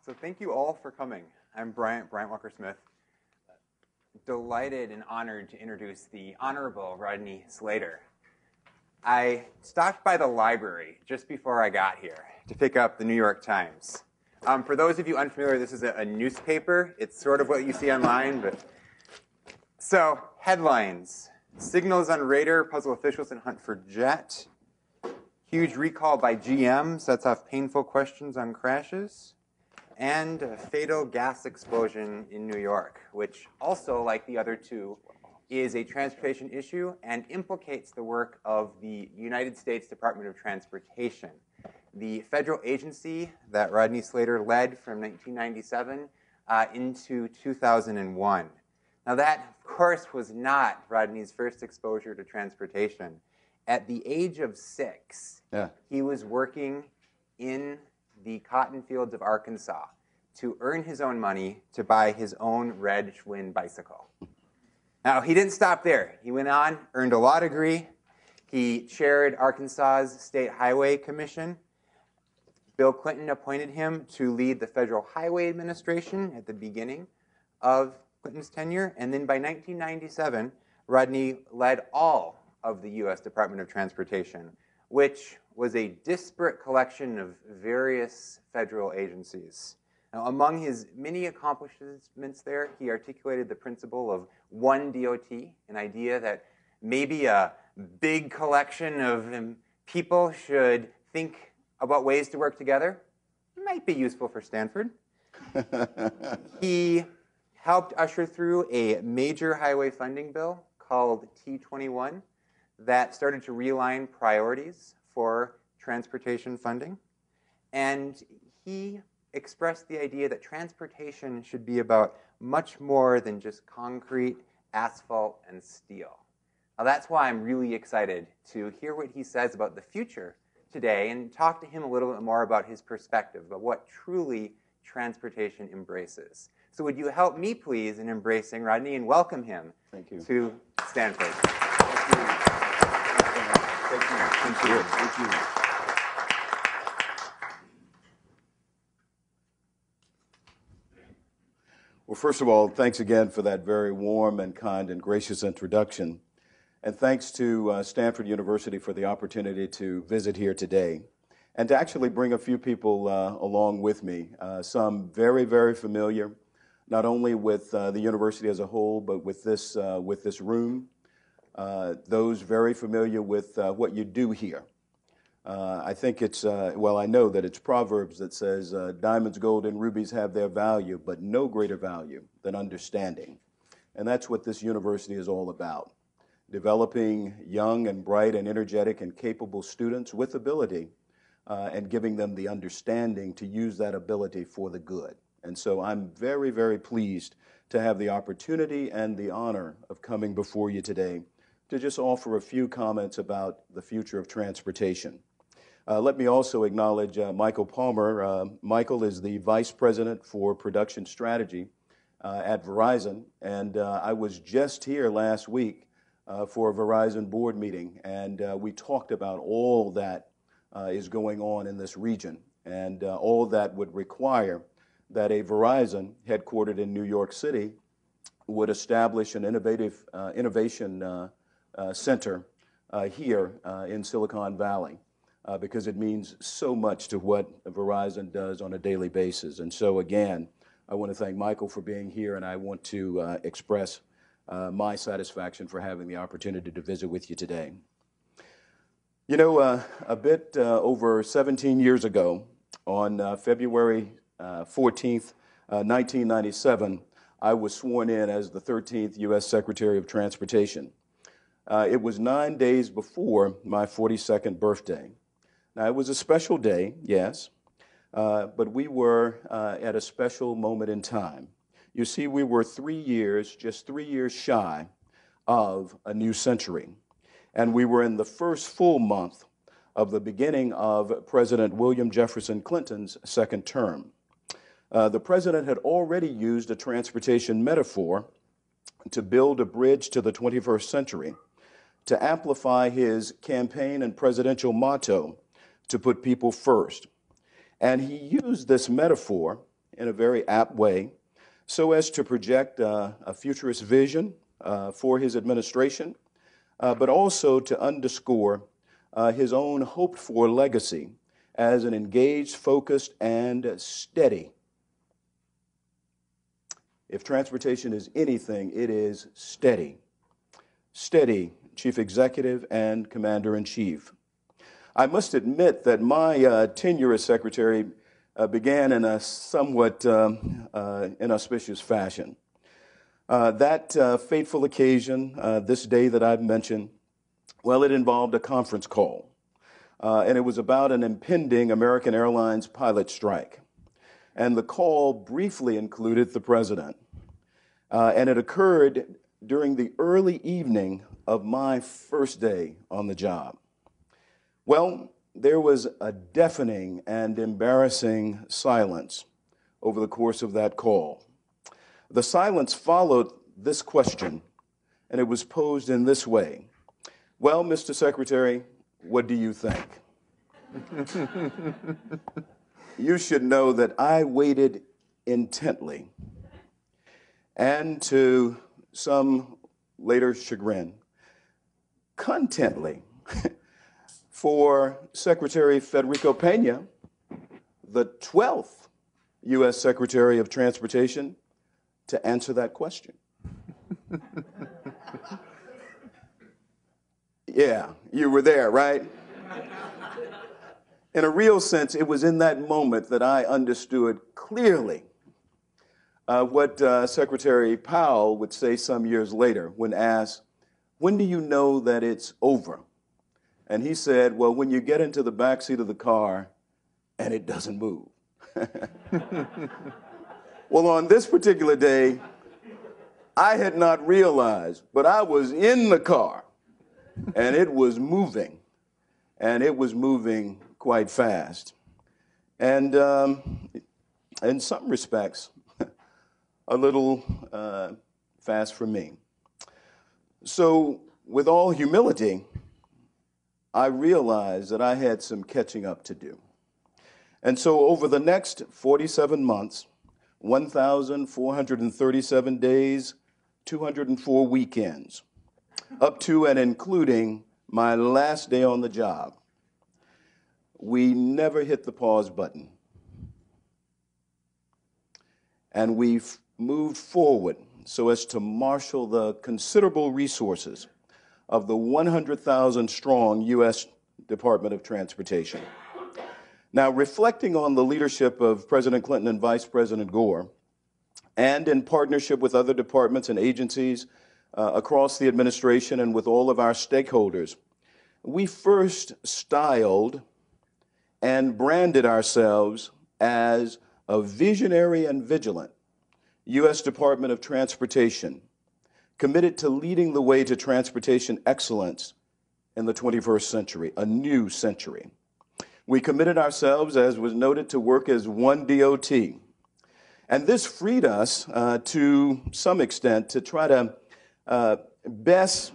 So thank you all for coming. I'm Bryant Walker Smith. Delighted and honored to introduce the Honorable Rodney Slater. I stopped by the library just before I got here to pick up the New York Times. For those of you unfamiliar, this is a newspaper. It's sort of what you see online, but so headlines: signals on radar puzzle officials and hunt for jet. Huge recall by GM sets off painful questions on crashes. And a fatal gas explosion in New York, which also, like the other two, is a transportation issue and implicates the work of the United States Department of Transportation, the federal agency that Rodney Slater led from 1997 into 2001. Now that, of course, was not Rodney's first exposure to transportation. At the age of 6, he was working in the cotton fields of Arkansas to earn his own money to buy his own red Schwinn bicycle. Now, he didn't stop there. He went on, earned a law degree. He chaired Arkansas's State Highway Commission. Bill Clinton appointed him to lead the Federal Highway Administration at the beginning of Clinton's tenure. And then by 1997, Rodney led all of the U.S. Department of Transportation, which was a disparate collection of various federal agencies. Now, among his many accomplishments there, he articulated the principle of one DOT, an idea that maybe a big collection of people should think about ways to work together. It might be useful for Stanford. He helped usher through a major highway funding bill called T21 that started to realign priorities for transportation funding. And he expressed the idea that transportation should be about much more than just concrete, asphalt, and steel. Now that's why I'm really excited to hear what he says about the future today and talk to him a little bit more about his perspective, about what truly transportation embraces. So would you help me, please, in embracing Rodney and welcome him to Stanford. Thank you. Thank you. Thank you. Well, first of all, thanks again for that very warm and kind and gracious introduction. And thanks to Stanford University for the opportunity to visit here today and to actually bring a few people along with me, some very, very familiar, not only with the university as a whole, but with this room. Those very familiar with what you do here. I think it's, well, I know that it's Proverbs that says, diamonds, gold, and rubies have their value, but no greater value than understanding. And that's what this university is all about, developing young and bright and energetic and capable students with ability and giving them the understanding to use that ability for the good. And so I'm very, very pleased to have the opportunity and the honor of coming before you today to just offer a few comments about the future of transportation. Let me also acknowledge Michael Palmer. Michael is the Vice President for Production Strategy at Verizon, and I was just here last week for a Verizon board meeting, and we talked about all that is going on in this region, and all that would require that a Verizon headquartered in New York City would establish an innovation center here in Silicon Valley because it means so much to what Verizon does on a daily basis. And so again, I want to thank Michael for being here, and I want to express my satisfaction for having the opportunity to visit with you today. You know, a bit over 17 years ago, on February 14th, 1997, I was sworn in as the 13th U.S. Secretary of Transportation. It was 9 days before my 42nd birthday. Now, it was a special day, yes, but we were at a special moment in time. You see, we were just 3 years shy of a new century, and we were in the first full month of the beginning of President William Jefferson Clinton's second term. The president had already used a transportation metaphor to build a bridge to the 21st century, to amplify his campaign and presidential motto, to put people first. And he used this metaphor in a very apt way so as to project a futurist vision for his administration, but also to underscore his own hoped-for legacy as an engaged, focused, and steady. If transportation is anything, it is steady. Steady Chief Executive and Commander-in-Chief. I must admit that my tenure as Secretary began in a somewhat inauspicious fashion. That fateful occasion, this day that I've mentioned, well, it involved a conference call, and it was about an impending American Airlines pilot strike. And the call briefly included the president, and it occurred during the early evening of my first day on the job. Well, there was a deafening and embarrassing silence over the course of that call. The silence followed this question, and it was posed in this way. Well, Mr. Secretary, what do you think? You should know that I waited intently, and to some later chagrin, contently, for Secretary Federico Pena, the 12th U.S. Secretary of Transportation, to answer that question. Yeah, you were there, right? In a real sense, it was in that moment that I understood clearly what Secretary Powell would say some years later when asked, when do you know that it's over? And he said, well, when you get into the backseat of the car and it doesn't move. Well, on this particular day, I had not realized, but I was in the car and it was moving, and it was moving quite fast. And in some respects, a little fast for me. So with all humility, I realized that I had some catching up to do. And so over the next 47 months, 1,437 days, 204 weekends, up to and including my last day on the job, we never hit the pause button. And we've moved forward so as to marshal the considerable resources of the 100,000 strong U.S. Department of Transportation. Now, reflecting on the leadership of President Clinton and Vice President Gore, and in partnership with other departments and agencies across the administration and with all of our stakeholders, we first styled and branded ourselves as a visionary and vigilant U.S. Department of Transportation, committed to leading the way to transportation excellence in the 21st century, a new century. We committed ourselves, as was noted, to work as one DOT. And this freed us, to some extent, to try to best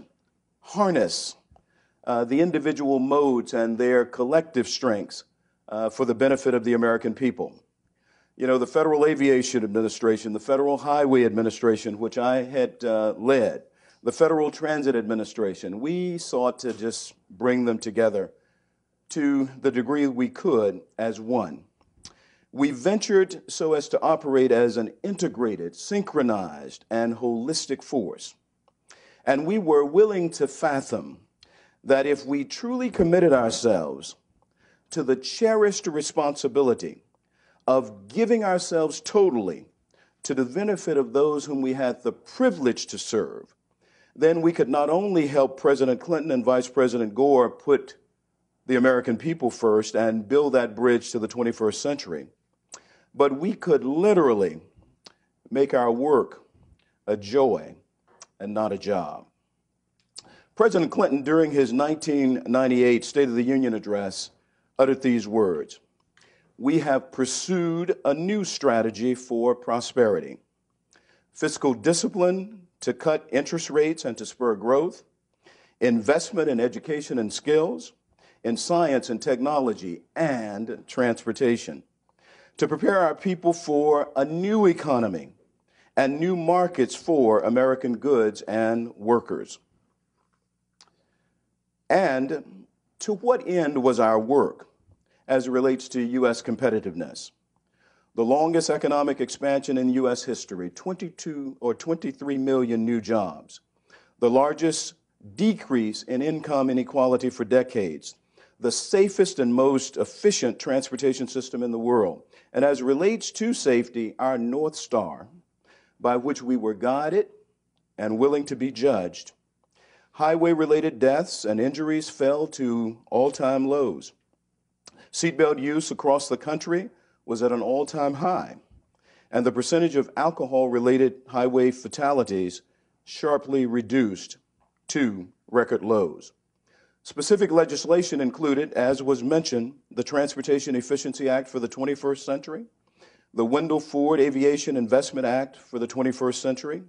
harness the individual modes and their collective strengths for the benefit of the American people. You know, the Federal Aviation Administration, the Federal Highway Administration, which I had led, the Federal Transit Administration, we sought to just bring them together to the degree we could as one. We ventured so as to operate as an integrated, synchronized, and holistic force. And we were willing to fathom that if we truly committed ourselves to the cherished responsibility of giving ourselves totally to the benefit of those whom we had the privilege to serve, then we could not only help President Clinton and Vice President Gore put the American people first and build that bridge to the 21st century, but we could literally make our work a joy and not a job. President Clinton, during his 1998 State of the Union address, uttered these words: "We have pursued a new strategy for prosperity. Fiscal discipline to cut interest rates and to spur growth, investment in education and skills, in science and technology, and transportation, to prepare our people for a new economy and new markets for American goods and workers. And to what end was our work as it relates to U.S. competitiveness? The longest economic expansion in U.S. history, 22 or 23 million new jobs. The largest decrease in income inequality for decades. The safest and most efficient transportation system in the world. And as it relates to safety, our North Star, by which we were guided and willing to be judged. Highway-related deaths and injuries fell to all-time lows. Seatbelt use across the country was at an all-time high, and the percentage of alcohol-related highway fatalities sharply reduced to record lows. Specific legislation included, as was mentioned, the Transportation Efficiency Act for the 21st century, the Wendell Ford Aviation Investment Act for the 21st century,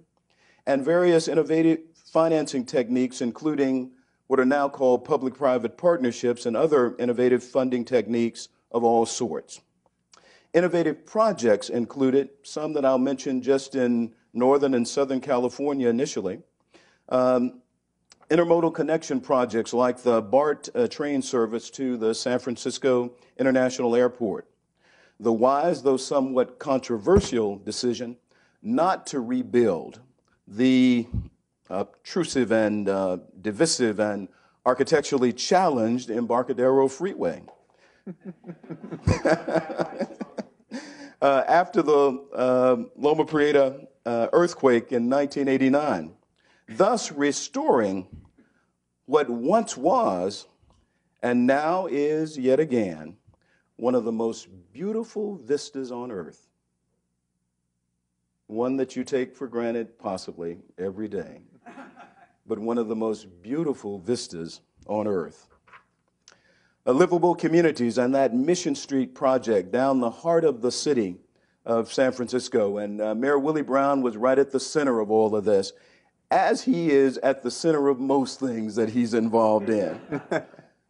and various innovative financing techniques, including what are now called public-private partnerships and other innovative funding techniques of all sorts. Innovative projects included some that I'll mention just in Northern and Southern California initially. Intermodal connection projects like the BART train service to the San Francisco International Airport. The wise, though somewhat controversial, decision not to rebuild the obtrusive and divisive and architecturally challenged Embarcadero Freeway. After the Loma Prieta earthquake in 1989, thus restoring what once was and now is yet again one of the most beautiful vistas on earth. One that you take for granted possibly every day, but one of the most beautiful vistas on earth. Livable communities and that Mission Street project down the heart of the city of San Francisco. And Mayor Willie Brown was right at the center of all of this, as he is at the center of most things that he's involved in.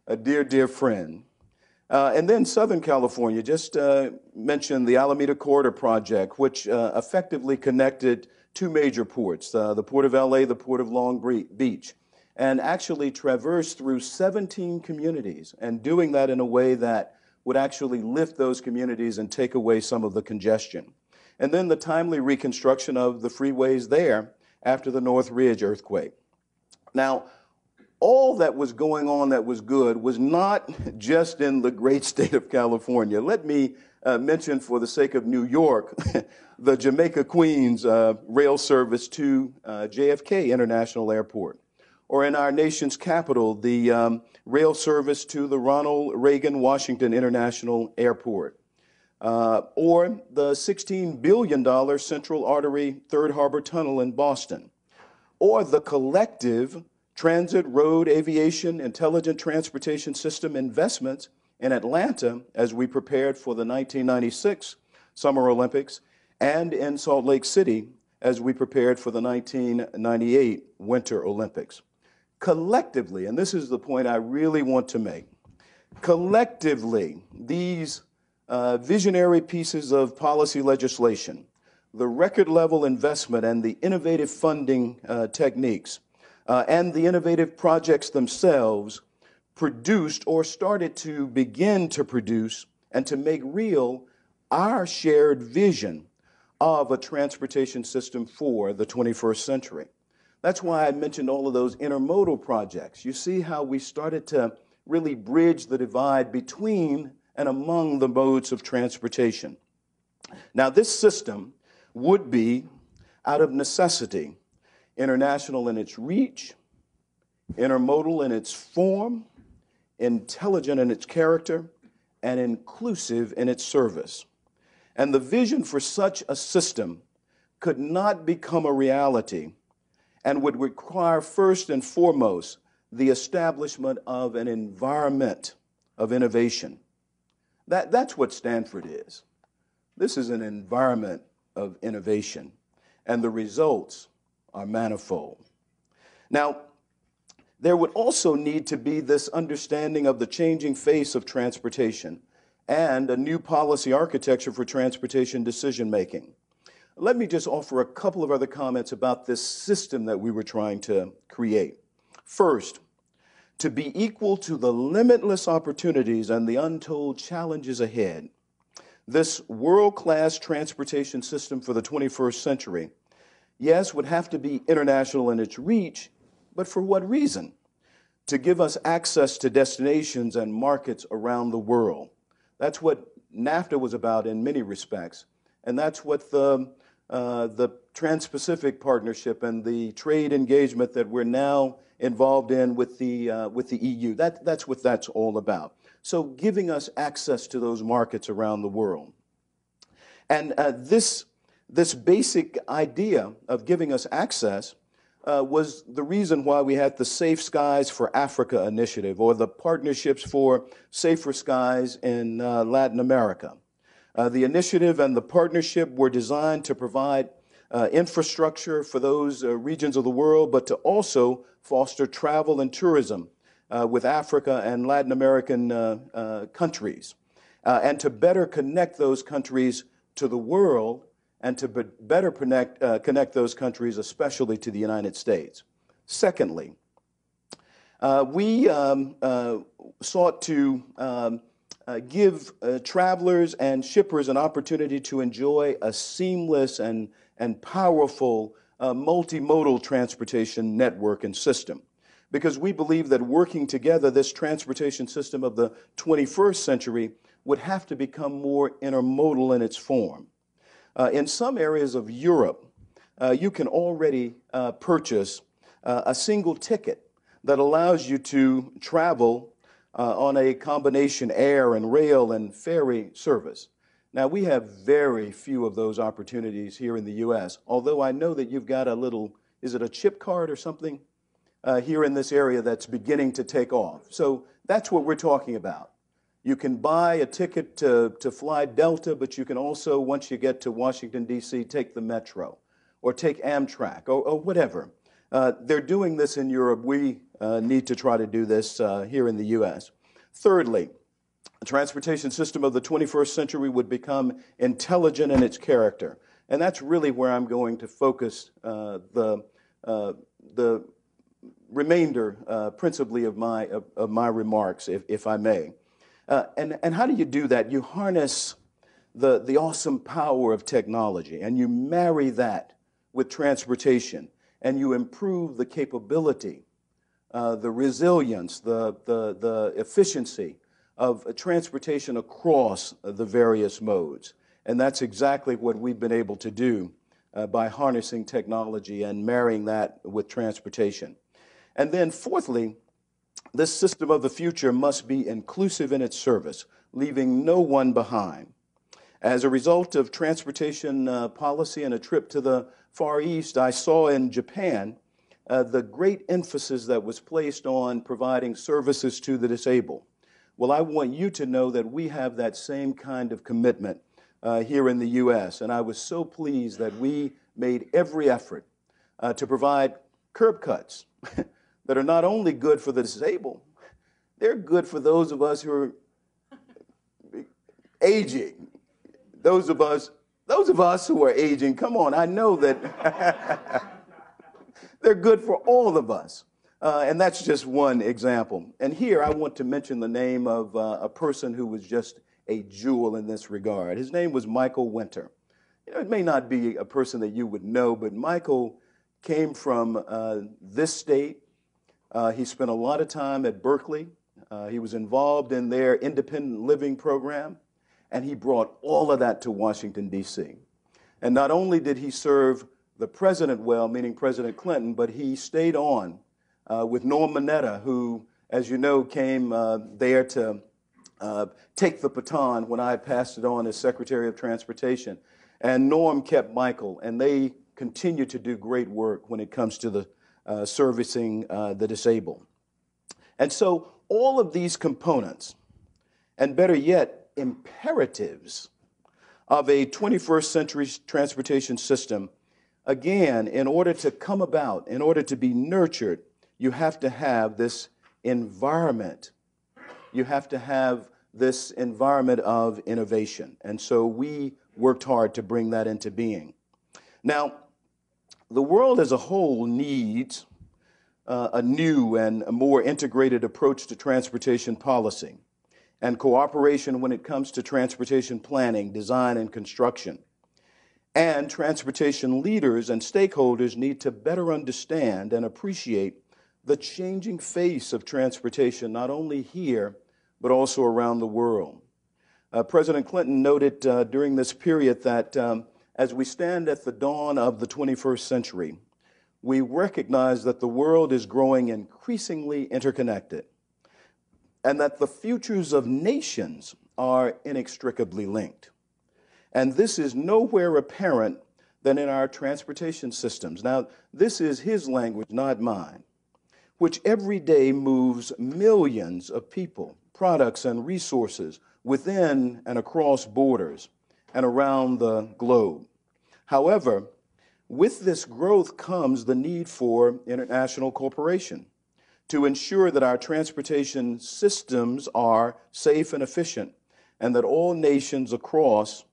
A dear, dear friend. And then Southern California, just mentioned the Alameda Corridor project, which effectively connected two major ports, the Port of LA, the Port of Long Beach, and actually traversed through 17 communities, and doing that in a way that would actually lift those communities and take away some of the congestion. And then the timely reconstruction of the freeways there after the North Ridge earthquake. Now, all that was going on that was good was not just in the great state of California. Let me mention, for the sake of New York, the Jamaica-Queens rail service to JFK International Airport, or in our nation's capital, the rail service to the Ronald Reagan Washington International Airport, or the $16 billion Central Artery Third Harbor Tunnel in Boston, or the collective transit, road, aviation, intelligent transportation system investments in Atlanta as we prepared for the 1996 Summer Olympics, and in Salt Lake City as we prepared for the 1998 Winter Olympics. Collectively, and this is the point I really want to make, collectively, these visionary pieces of policy legislation, the record level investment and the innovative funding techniques, and the innovative projects themselves produced or started to begin to produce and to make real our shared vision of a transportation system for the 21st century. That's why I mentioned all of those intermodal projects. You see how we started to really bridge the divide between and among the modes of transportation. Now, this system would be, out of necessity, international in its reach, intermodal in its form, intelligent in its character, and inclusive in its service. And the vision for such a system could not become a reality and would require, first and foremost, the establishment of an environment of innovation. That's what Stanford is. This is an environment of innovation, and the results are manifold. Now, there would also need to be this understanding of the changing face of transportation and a new policy architecture for transportation decision-making. Let me just offer a couple of other comments about this system that we were trying to create. First, to be equal to the limitless opportunities and the untold challenges ahead, this world-class transportation system for the 21st century, yes, would have to be international in its reach, but for what reason? To give us access to destinations and markets around the world. That's what NAFTA was about in many respects, and that's what the Trans-Pacific Partnership and the trade engagement that we're now involved in with the EU. That's what that's all about. So giving us access to those markets around the world. And this basic idea of giving us access was the reason why we had the Safe Skies for Africa initiative, or the Partnerships for Safer Skies in Latin America. The initiative and the partnership were designed to provide infrastructure for those regions of the world, but to also foster travel and tourism with Africa and Latin American countries, and to better connect those countries to the world, and to better connect those countries, especially to the United States. Secondly, we sought to give travelers and shippers an opportunity to enjoy a seamless and powerful multimodal transportation network and system. Because we believe that working together, this transportation system of the 21st century would have to become more intermodal in its form. In some areas of Europe, you can already purchase a single ticket that allows you to travel on a combination air and rail and ferry service. Now, we have very few of those opportunities here in the U.S., although I know that you've got a little, is it a chip card or something, here in this area that's beginning to take off. So that's what we're talking about. You can buy a ticket to fly Delta, but you can also, once you get to Washington, D.C., take the Metro or take Amtrak or whatever. They're doing this in Europe. We need to try to do this here in the U.S. Thirdly, the transportation system of the 21st century would become intelligent in its character. And that's really where I'm going to focus the remainder, principally, of my remarks, if I may. And how do you do that? You harness the awesome power of technology, and you marry that with transportation, and you improve the capability, the resilience, the efficiency of transportation across the various modes. And that's exactly what we've been able to do by harnessing technology and marrying that with transportation. And then fourthly, this system of the future must be inclusive in its service, leaving no one behind. As a result of transportation policy and a trip to the Far East, I saw in Japan the great emphasis that was placed on providing services to the disabled. Well, I want you to know that we have that same kind of commitment here in the U.S., and I was so pleased that we made every effort to provide curb cuts that are not only good for the disabled, they're good for those of us who are aging. Those of us who are aging, come on, I know that they're good for all of us. And that's just one example. And here I want to mention the name of a person who was just a jewel in this regard. His name was Michael Winter. You know, it may not be a person that you would know, but Michael came from this state. He spent a lot of time at Berkeley. He was involved in their independent living program, and he brought all of that to Washington, D.C. And not only did he serve the president well, meaning President Clinton, but he stayed on with Norm Mineta, who, as you know, came there to take the baton when I passed it on as Secretary of Transportation. And Norm kept Michael, and they continue to do great work when it comes to the servicing the disabled. And so all of these components, and better yet, imperatives of a 21st century transportation system, again, in order to come about, in order to be nurtured, you have to have this environment. You have to have this environment of innovation. And so we worked hard to bring that into being. Now, the world as a whole needs a new and a more integrated approach to transportation policy and cooperation when it comes to transportation planning, design, and construction. And transportation leaders and stakeholders need to better understand and appreciate the changing face of transportation, not only here, but also around the world. President Clinton noted during this period that as we stand at the dawn of the 21st century, we recognize that the world is growing increasingly interconnected and that the futures of nations are inextricably linked. And this is nowhere apparent than in our transportation systems. Now, this is his language, not mine, which every day moves millions of people, products, and resources within and across borders and around the globe. However, with this growth comes the need for international cooperation to ensure that our transportation systems are safe and efficient and that all nations across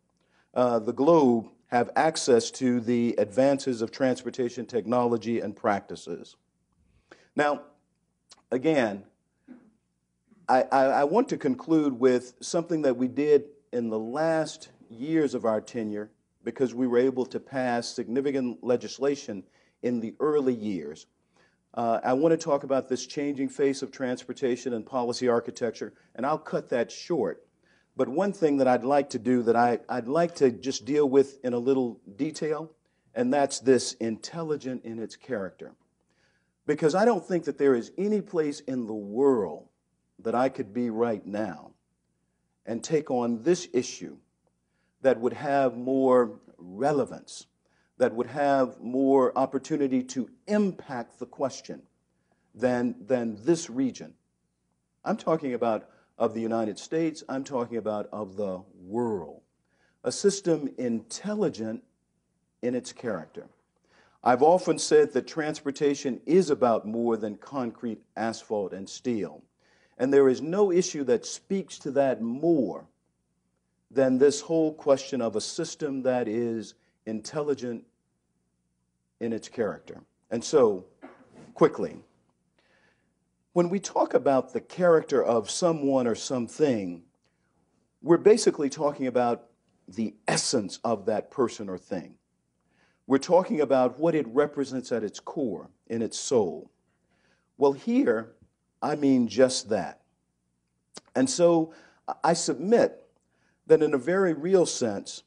the globe have access to the advances of transportation technology and practices. Now, again, I want to conclude with something that we did in the last years of our tenure because we were able to pass significant legislation in the early years. I want to talk about this changing face of transportation and policy architecture, and I'll cut that short. But one thing that I'd like to do that I'd like to just deal with in a little detail, and that's this intelligent in its character. Because I don't think that there is any place in the world that I could be right now and take on this issue that would have more relevance, that would have more opportunity to impact the question than this region. I'm talking about of the United States, I'm talking about of the world. A system intelligent in its character. I've often said that transportation is about more than concrete, asphalt, and steel. And there is no issue that speaks to that more than this whole question of a system that is intelligent in its character. And so, quickly, when we talk about the character of someone or something, we're basically talking about the essence of that person or thing. We're talking about what it represents at its core, in its soul. Well, here, I mean just that. And so I submit that in a very real sense,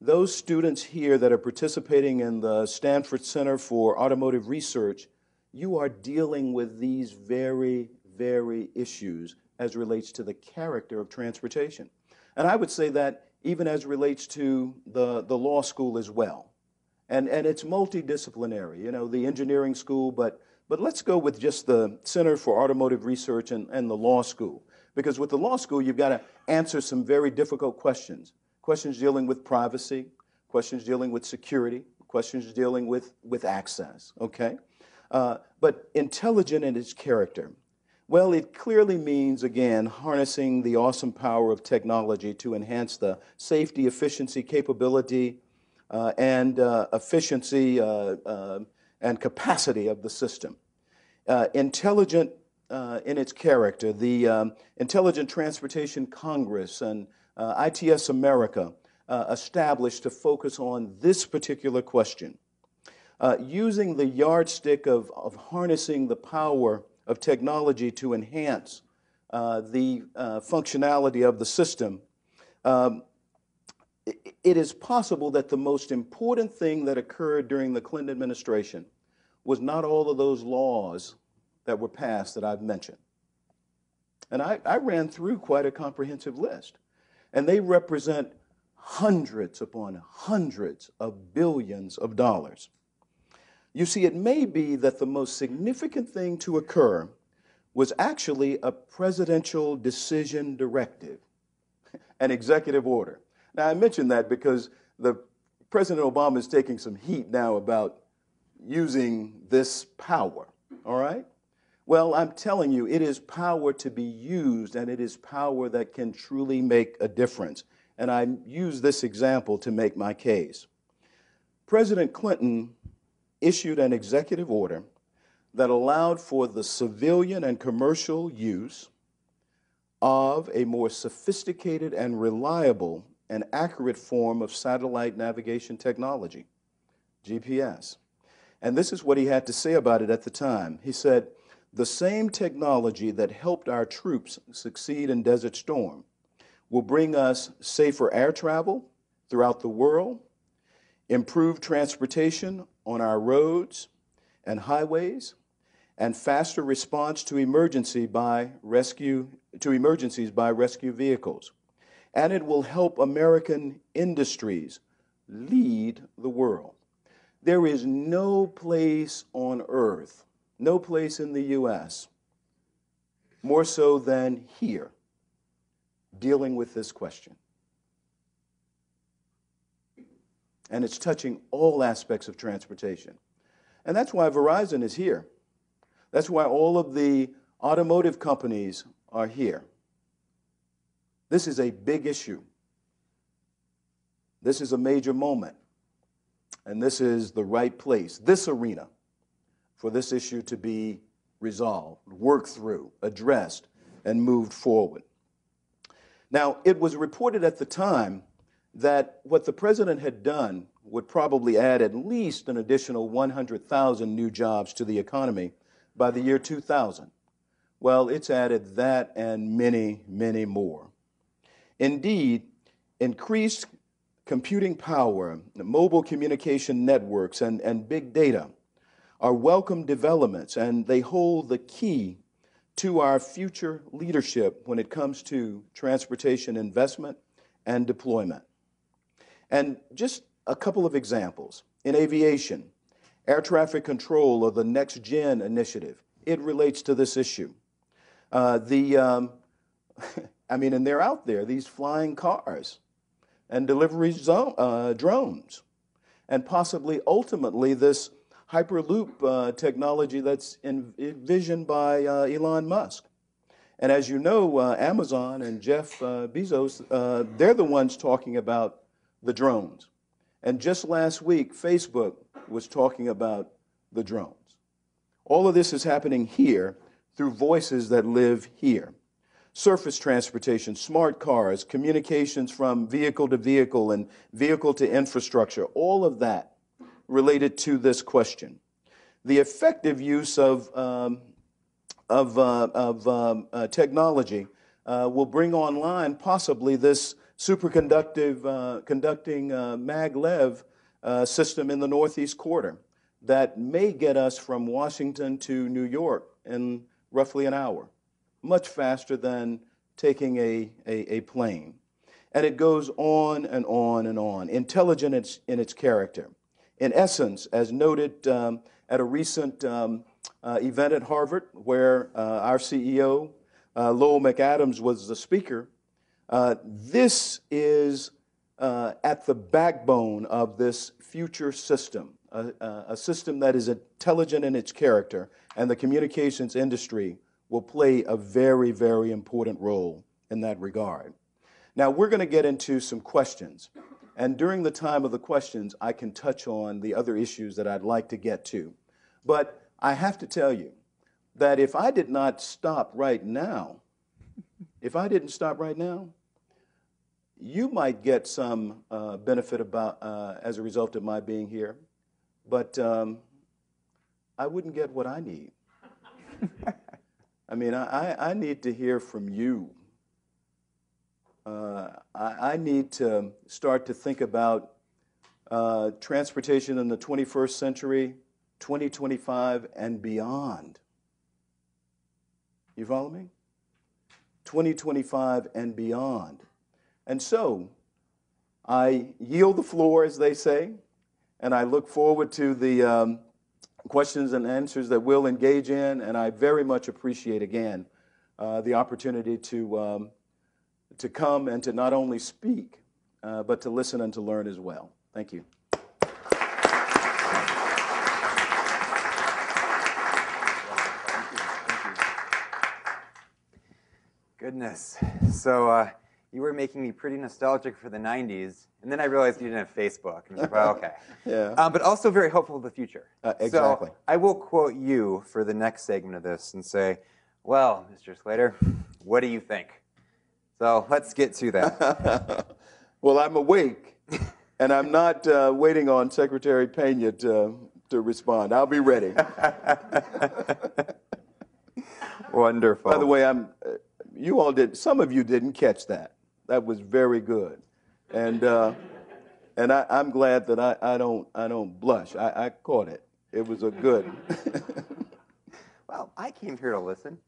those students here that are participating in the Stanford Center for Automotive Research, you are dealing with these very, very issues as relates to the character of transportation. And I would say that even as relates to the law school as well. And it's multidisciplinary, you know, the engineering school, but let's go with just the Center for Automotive Research and the law school. Because with the law school, you've got to answer some very difficult questions. Questions dealing with privacy, questions dealing with security, questions dealing with access, okay? But intelligent in its character. Well, it clearly means, again, harnessing the awesome power of technology to enhance the safety, efficiency, capability, and efficiency and capacity of the system. Intelligent in its character, the Intelligent Transportation Congress and ITS America established to focus on this particular question. Using the yardstick of harnessing the power of technology to enhance the functionality of the system, it is possible that the most important thing that occurred during the Clinton administration was not all of those laws that were passed that I've mentioned. And I ran through quite a comprehensive list. And they represent hundreds upon hundreds of billions of dollars. You see, it may be that the most significant thing to occur was actually a presidential decision directive, an executive order. Now, I mention that because President Obama is taking some heat now about using this power, all right? Well, I'm telling you, it is power to be used, and it is power that can truly make a difference. And I use this example to make my case. President Clinton issued an executive order that allowed for the civilian and commercial use of a more sophisticated and reliable and accurate form of satellite navigation technology, GPS. And this is what he had to say about it at the time. He said, "The same technology that helped our troops succeed in Desert Storm will bring us safer air travel throughout the world, improved transportation on our roads and highways, and faster response to emergencies by rescue vehicles. And it will help American industries lead the world." There is no place on earth, no place in the U.S., more so than here, dealing with this question. And it's touching all aspects of transportation. And that's why Verizon is here. That's why all of the automotive companies are here. This is a big issue. This is a major moment. And this is the right place, this arena, for this issue to be resolved, worked through, addressed, and moved forward. Now, it was reported at the time that what the president had done would probably add at least an additional 100,000 new jobs to the economy by the year 2000. Well, it's added that and many, many more. Indeed, increased computing power, mobile communication networks, and big data are welcome developments, and they hold the key to our future leadership when it comes to transportation investment and deployment. And just a couple of examples. In aviation, air traffic control, or the Next Gen initiative, it relates to this issue. And they're out there, these flying cars and delivery drones, and possibly ultimately this Hyperloop technology that's envisioned by Elon Musk. And as you know, Amazon and Jeff Bezos, they're the ones talking about the drones. And just last week, Facebook was talking about the drones. All of this is happening here through voices that live here. Surface transportation, smart cars, communications from vehicle to vehicle and vehicle to infrastructure, all of that related to this question. The effective use of technology will bring online possibly this conducting maglev system in the Northeast Corridor that may get us from Washington to New York in roughly an hour, much faster than taking a plane. And it goes on and on and on, intelligent in its character. In essence, as noted at a recent event at Harvard, where our CEO, Lowell McAdams, was the speaker, this is at the backbone of this future system, a system that is intelligent in its character, and the communications industry will play a very, very important role in that regard. Now, we're going to get into some questions. And during the time of the questions, I can touch on the other issues that I'd like to get to. But I have to tell you that if I did not stop right now, you might get some benefit as a result of my being here, but I wouldn't get what I need. I need to hear from you. I need to start to think about transportation in the 21st century, 2025, and beyond. You follow me? 2025 and beyond. And so I yield the floor, as they say, and I look forward to the questions and answers that we'll engage in, and I very much appreciate, again, the opportunity to come and to not only speak, but to listen and to learn as well. Thank you. goodness. So you were making me pretty nostalgic for the 90s, and then I realized you didn't have Facebook. And I was like, well, okay. Yeah. But also very hopeful of the future. Exactly. So I will quote you for the next segment of this and say, well, Mr. Slater, what do you think? So let's get to that. Well, I'm awake, and I'm not waiting on Secretary Pena to respond. I'll be ready. Wonderful. By the way, you all did. Some of you didn't catch that. That was very good, and I'm glad that I don't blush. I caught it. It was a good. Well, I came here to listen,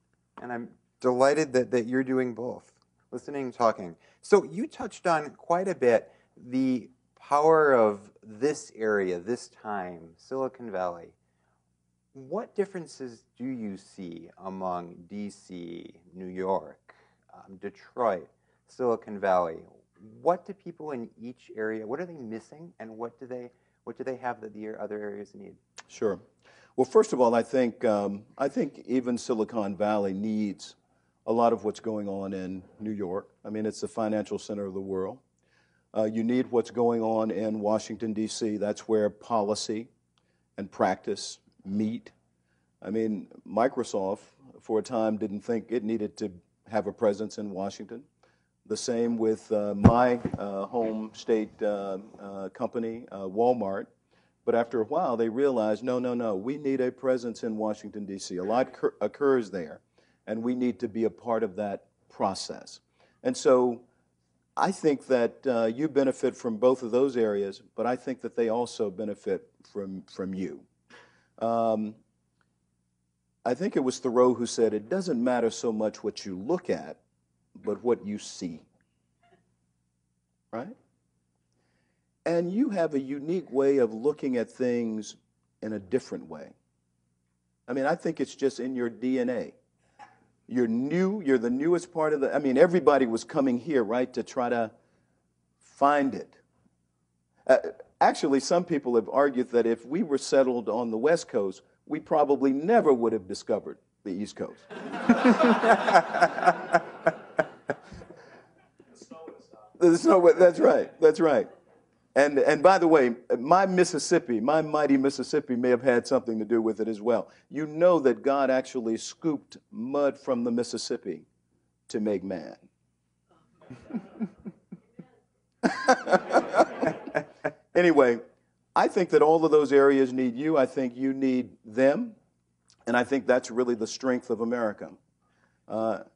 and I'm delighted that you're doing both, listening and talking. So you touched on quite a bit the power of this area, this time, Silicon Valley. What differences do you see among D.C., New York, Detroit, Silicon Valley? What do people in each area, what are they missing, and what do they have that the other areas need? Sure. Well, first of all, I think even Silicon Valley needs a lot of what's going on in New York. I mean, it's the financial center of the world. You need what's going on in Washington, D.C. That's where policy and practice meet. I mean, Microsoft, for a time, didn't think it needed to have a presence in Washington. The same with my home state company, Walmart. But after a while, they realized, no, we need a presence in Washington, D.C. A lot occurs there, and we need to be a part of that process. And so I think that you benefit from both of those areas, but I think that they also benefit from you. I think it was Thoreau who said, it doesn't matter so much what you look at, but what you see. Right? And you have a unique way of looking at things in a different way. I mean, I think it's just in your DNA. You're new, you're the newest part of I mean, everybody was coming here, right, to try to find it. Actually, some people have argued that if we were settled on the West Coast, we probably never would have discovered the East Coast. That's right, that's right. And by the way, my mighty Mississippi may have had something to do with it as well. You know that God actually scooped mud from the Mississippi to make man. Anyway, I think that all of those areas need you. I think you need them. And I think that's really the strength of America.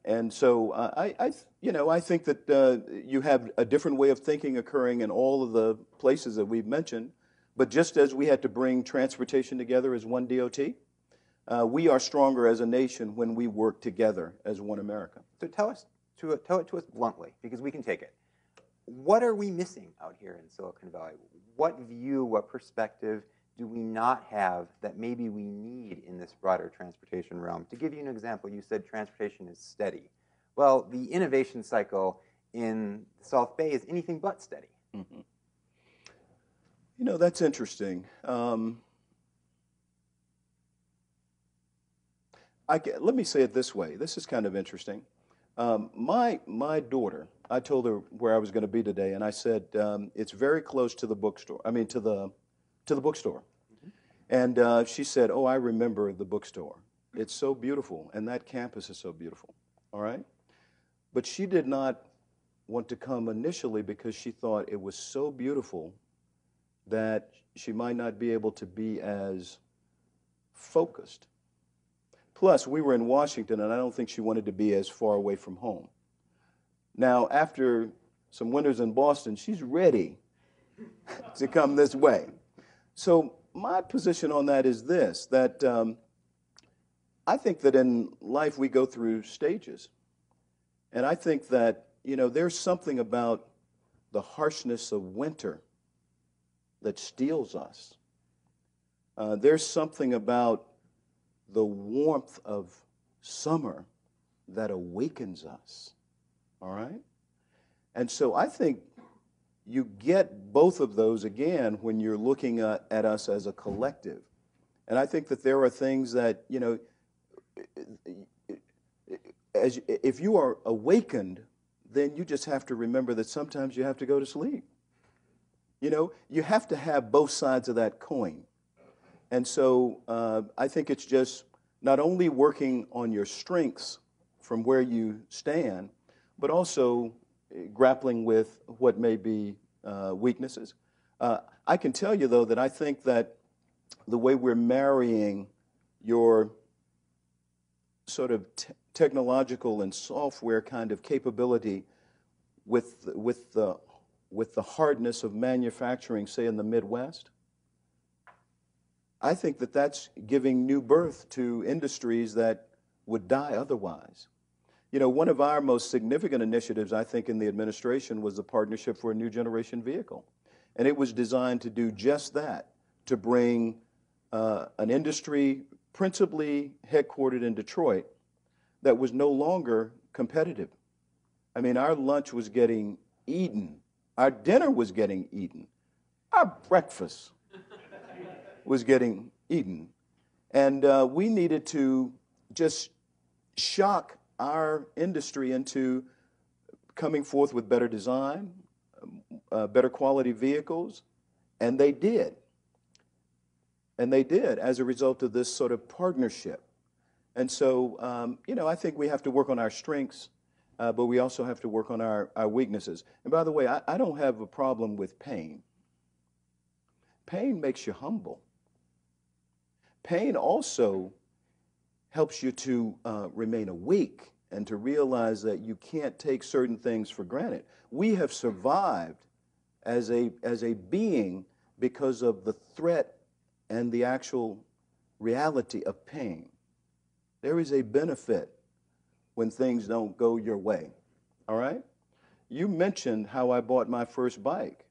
And so I think that you have a different way of thinking occurring in all of the places that we've mentioned. But just as we had to bring transportation together as one DOT, we are stronger as a nation when we work together as one America. So tell it to us bluntly, because we can take it. What are we missing out here in Silicon Valley? What view, what perspective do we not have that maybe we need in this broader transportation realm? To give you an example, you said transportation is steady. Well, the innovation cycle in the South Bay is anything but steady. Mm-hmm. You know, that's interesting. Let me say it this way. This is kind of interesting. My daughter, I told her where I was going to be today, and I said, it's very close to the bookstore. I mean, to the bookstore. Mm-hmm. And she said, oh, I remember the bookstore. It's so beautiful, and that campus is so beautiful. All right? But she did not want to come initially because she thought it was so beautiful that she might not be able to be as focused. Plus, we were in Washington, and I don't think she wanted to be as far away from home. Now, after some winters in Boston, she's ready to come this way. So my position on that is this, that I think that in life we go through stages. And I think that, you know, there's something about the harshness of winter that steals us. There's something about the warmth of summer that awakens us. All right? And so I think you get both of those again when you're looking at us as a collective. And I think that there are things that, you know, if you are awakened, then you just have to remember that sometimes you have to go to sleep. You know, you have to have both sides of that coin. And so I think it's just not only working on your strengths from where you stand, but also grappling with what may be weaknesses. I can tell you, though, that I think that the way we're marrying your sort of technological and software kind of capability with the hardness of manufacturing, say, in the Midwest, I think that that's giving new birth to industries that would die otherwise. You know, one of our most significant initiatives, I think, in the administration was the Partnership for a New Generation Vehicle. And it was designed to do just that, to bring an industry principally headquartered in Detroit that was no longer competitive. I mean, our lunch was getting eaten. Our dinner was getting eaten. Our breakfast was getting eaten. And we needed to just shock our industry into coming forth with better design, better quality vehicles, and they did. And they did as a result of this sort of partnership. And so, you know, I think we have to work on our strengths, but we also have to work on our weaknesses. And by the way, I don't have a problem with pain. Pain makes you humble. Pain also helps you to remain awake and to realize that you can't take certain things for granted. We have survived as a being because of the threat and the actual reality of pain. There is a benefit when things don't go your way, all right? You mentioned how I bought my first bike.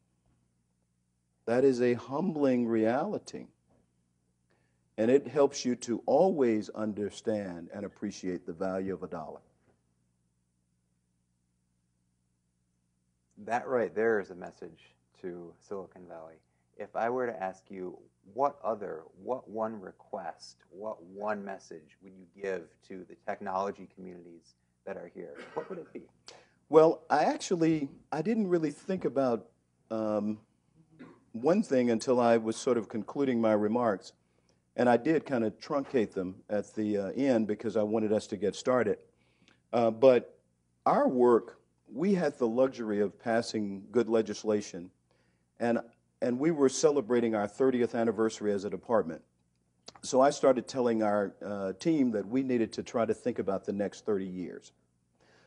That is a humbling reality. And it helps you to always understand and appreciate the value of a dollar. That right there is a message to Silicon Valley. If I were to ask you, what one request, what one message would you give to the technology communities that are here, what would it be? Well, I didn't really think about one thing until I was sort of concluding my remarks. And I did kind of truncate them at the end because I wanted us to get started. But our work, we had the luxury of passing good legislation, and we were celebrating our 30th anniversary as a department. So I started telling our team that we needed to try to think about the next 30 years.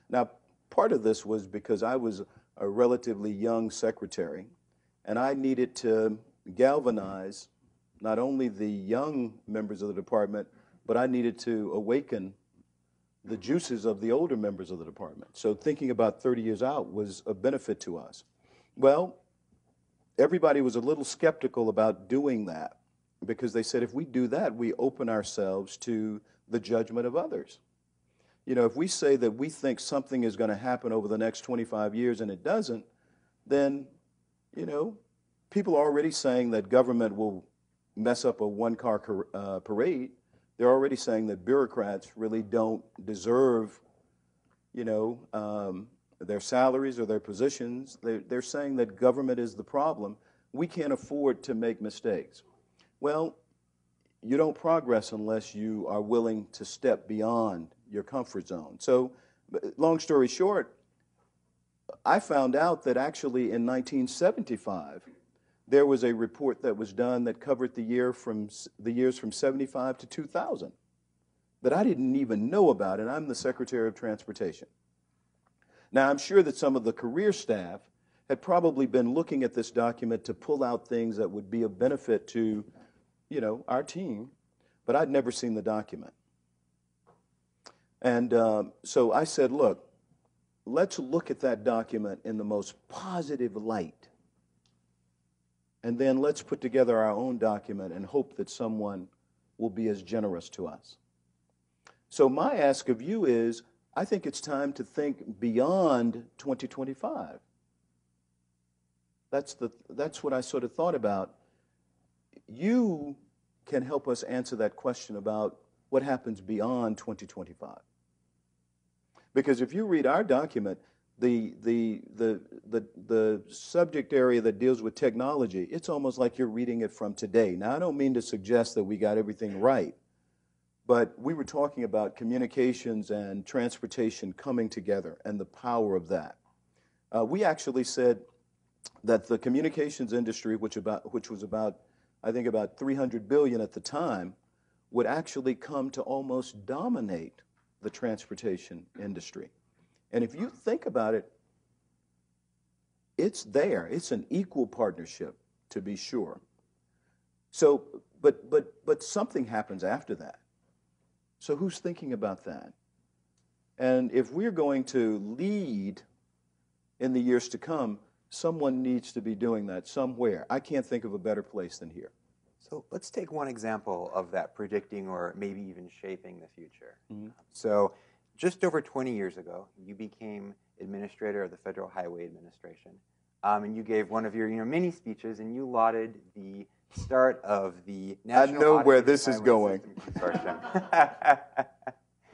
Now, part of this was because I was a relatively young secretary, and I needed to galvanize not only the young members of the department, but I needed to awaken the juices of the older members of the department. So thinking about 30 years out was a benefit to us. Well, everybody was a little skeptical about doing that because they said if we do that, we open ourselves to the judgment of others. You know, if we say that we think something is going to happen over the next 25 years and it doesn't, then, you know, people are already saying that government will mess up a one-car parade. They're already saying that bureaucrats really don't deserve, you know, their salaries or their positions. They're saying that government is the problem. We can't afford to make mistakes. Well, you don't progress unless you are willing to step beyond your comfort zone. So, long story short, I found out that actually in 1975, there was a report that was done that covered the years from 75 to 2000 that I didn't even know about, and I'm the Secretary of Transportation. Now, I'm sure that some of the career staff had probably been looking at this document to pull out things that would be of benefit to, you know, our team, but I'd never seen the document. And so I said, look, let's look at that document in the most positive light. And then let's put together our own document and hope that someone will be as generous to us. So my ask of you is, I think it's time to think beyond 2025. That's what I sort of thought about. You can help us answer that question about what happens beyond 2025. Because if you read our document, the subject area that deals with technology, it's almost like you're reading it from today. Now, I don't mean to suggest that we got everything right, but we were talking about communications and transportation coming together and the power of that. We actually said that the communications industry, which was about, I think, about $300 billion at the time, would actually come to almost dominate the transportation industry. And if you think about it, it's there. It's an equal partnership, to be sure. So, but something happens after that. So who's thinking about that? And if we're going to lead in the years to come, someone needs to be doing that somewhere. I can't think of a better place than here. So let's take one example of that predicting or maybe even shaping the future. Mm-hmm. So just over 20 years ago, you became administrator of the Federal Highway Administration. And you gave one of your mini speeches, and you lauded the start of the National I know where Automated this is Highway going. System Consortium.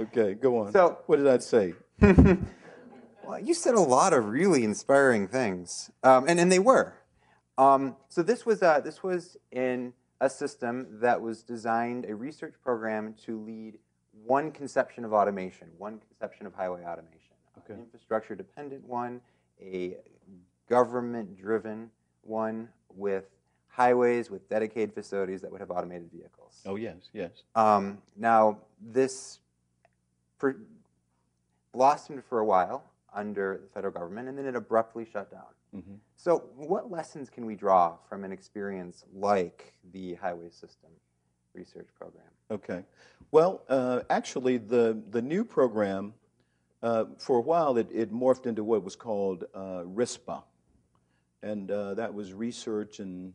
Okay, go on. So, what did I say? well, you said a lot of really inspiring things, and they were. So this was in a system that was designed, a research program to lead one conception of automation, one conception of highway automation, okay. An infrastructure-dependent one, a government-driven one with highways with dedicated facilities that would have automated vehicles. Oh, yes, yes. Now, this blossomed for a while under the federal government, and then it abruptly shut down. Mm-hmm. So what lessons can we draw from an experience like the Highway System Research Program? Okay. Well, actually, the new program, for a while, it morphed into what was called RISPA. And that was research, and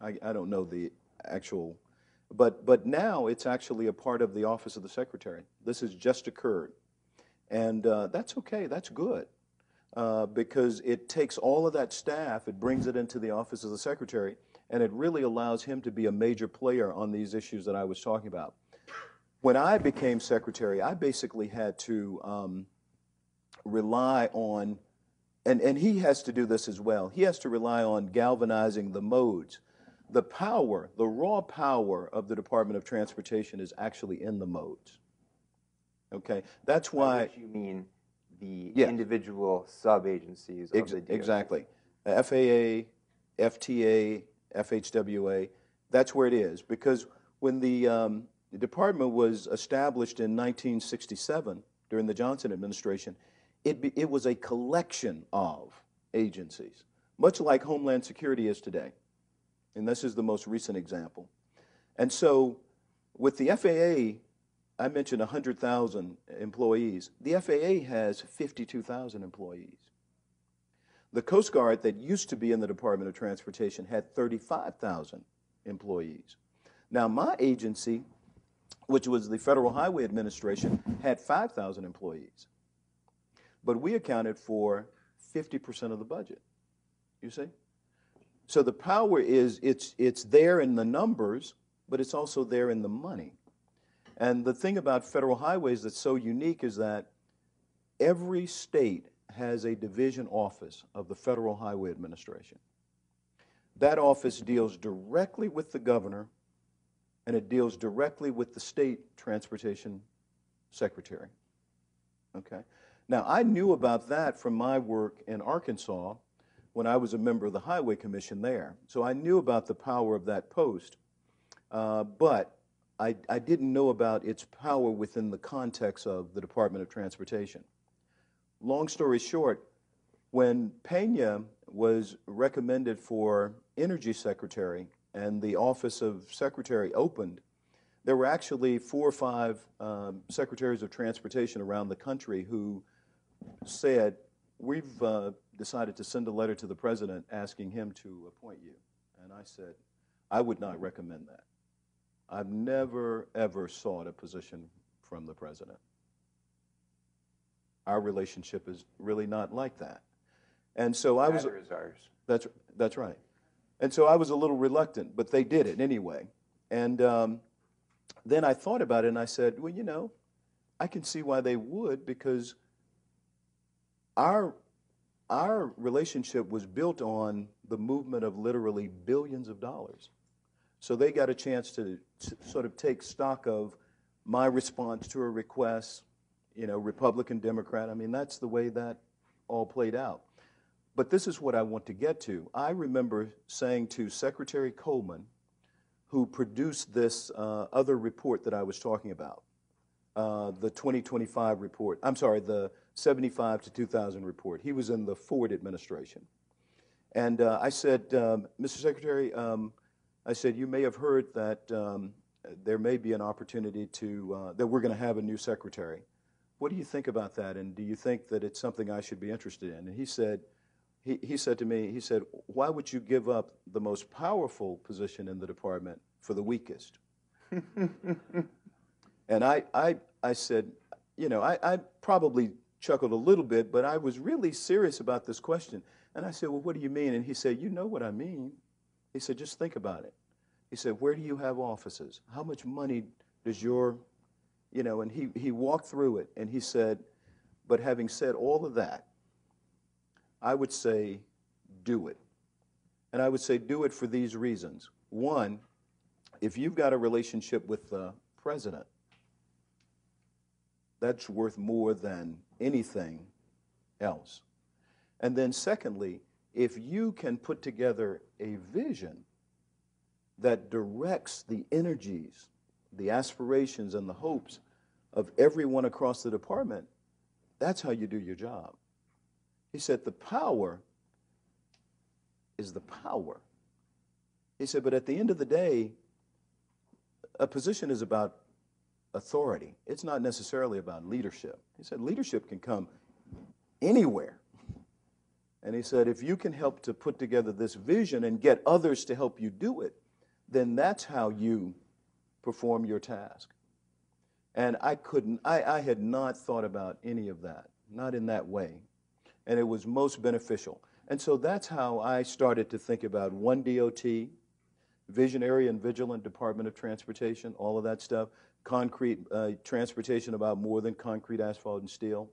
I don't know the actual, but now it's actually a part of the Office of the Secretary. This has just occurred. And that's okay, that's good. Because it takes all of that staff, it brings it into the Office of the Secretary, and it really allows him to be a major player on these issues that I was talking about. When I became Secretary, I basically had to rely on, and he has to do this as well, he has to rely on galvanizing the modes. The power, the raw power of the Department of Transportation is actually in the modes. Okay, that's why. By which you mean the yes. individual sub-agencies of the DOT. Exactly. FAA, FTA, FHWA, that's where it is. Because when the department was established in 1967, during the Johnson administration, it was a collection of agencies, much like Homeland Security is today. And this is the most recent example. And so with the FAA, I mentioned 100,000 employees. The FAA has 52,000 employees. The Coast Guard that used to be in the Department of Transportation had 35,000 employees. Now, my agency, which was the Federal Highway Administration, had 5,000 employees. But we accounted for 50% of the budget, you see? So the power is, it's there in the numbers, but it's also there in the money. And the thing about federal highways that's so unique is that every state has a division office of the Federal Highway Administration. That office deals directly with the governor, and it deals directly with the state transportation secretary. Okay? Now, I knew about that from my work in Arkansas when I was a member of the Highway Commission there. So I knew about the power of that post, but I didn't know about its power within the context of the Department of Transportation. Long story short, when Pena was recommended for Energy Secretary and the Office of Secretary opened, there were actually 4 or 5 secretaries of transportation around the country who said, we've decided to send a letter to the president asking him to appoint you. And I said, I would not recommend that. I've never, ever sought a position from the president. Our relationship is really not like that. And so I was... Is ours. That's right. And so I was a little reluctant, but they did it anyway. And then I thought about it, and I said, well, you know, I can see why they would, because our relationship was built on the movement of literally billions of dollars. So they got a chance to sort of take stock of my response to a request, you know, Republican, Democrat. I mean, that's the way that all played out. But this is what I want to get to. I remember saying to Secretary Coleman, who produced this other report that I was talking about, the 2025 report, I'm sorry, the 75 to 2000 report. He was in the Ford administration. And I said, Mr. Secretary, I said, you may have heard that there may be an opportunity that we're going to have a new secretary. What do you think about that? And do you think that it's something I should be interested in? And he said to me, he said, why would you give up the most powerful position in the department for the weakest? And I said, you know, I probably chuckled a little bit, but I was really serious about this question. And I said, well, what do you mean? And he said, you know what I mean. He said, just think about it. He said, where do you have offices? How much money does your, you know, and he walked through it, and he said, but having said all of that, I would say do it. And I would say do it for these reasons. One, if you've got a relationship with the president, that's worth more than anything else. And then secondly, if you can put together a vision that directs the energies, the aspirations, and the hopes of everyone across the department, that's how you do your job. He said, the power is the power. He said, but at the end of the day, a position is about authority. It's not necessarily about leadership. He said, leadership can come anywhere. And he said, if you can help to put together this vision and get others to help you do it, then that's how you perform your task. And I had not thought about any of that, not in that way. And it was most beneficial. And so that's how I started to think about one DOT, visionary and vigilant Department of Transportation, all of that stuff, concrete transportation about more than concrete, asphalt, and steel.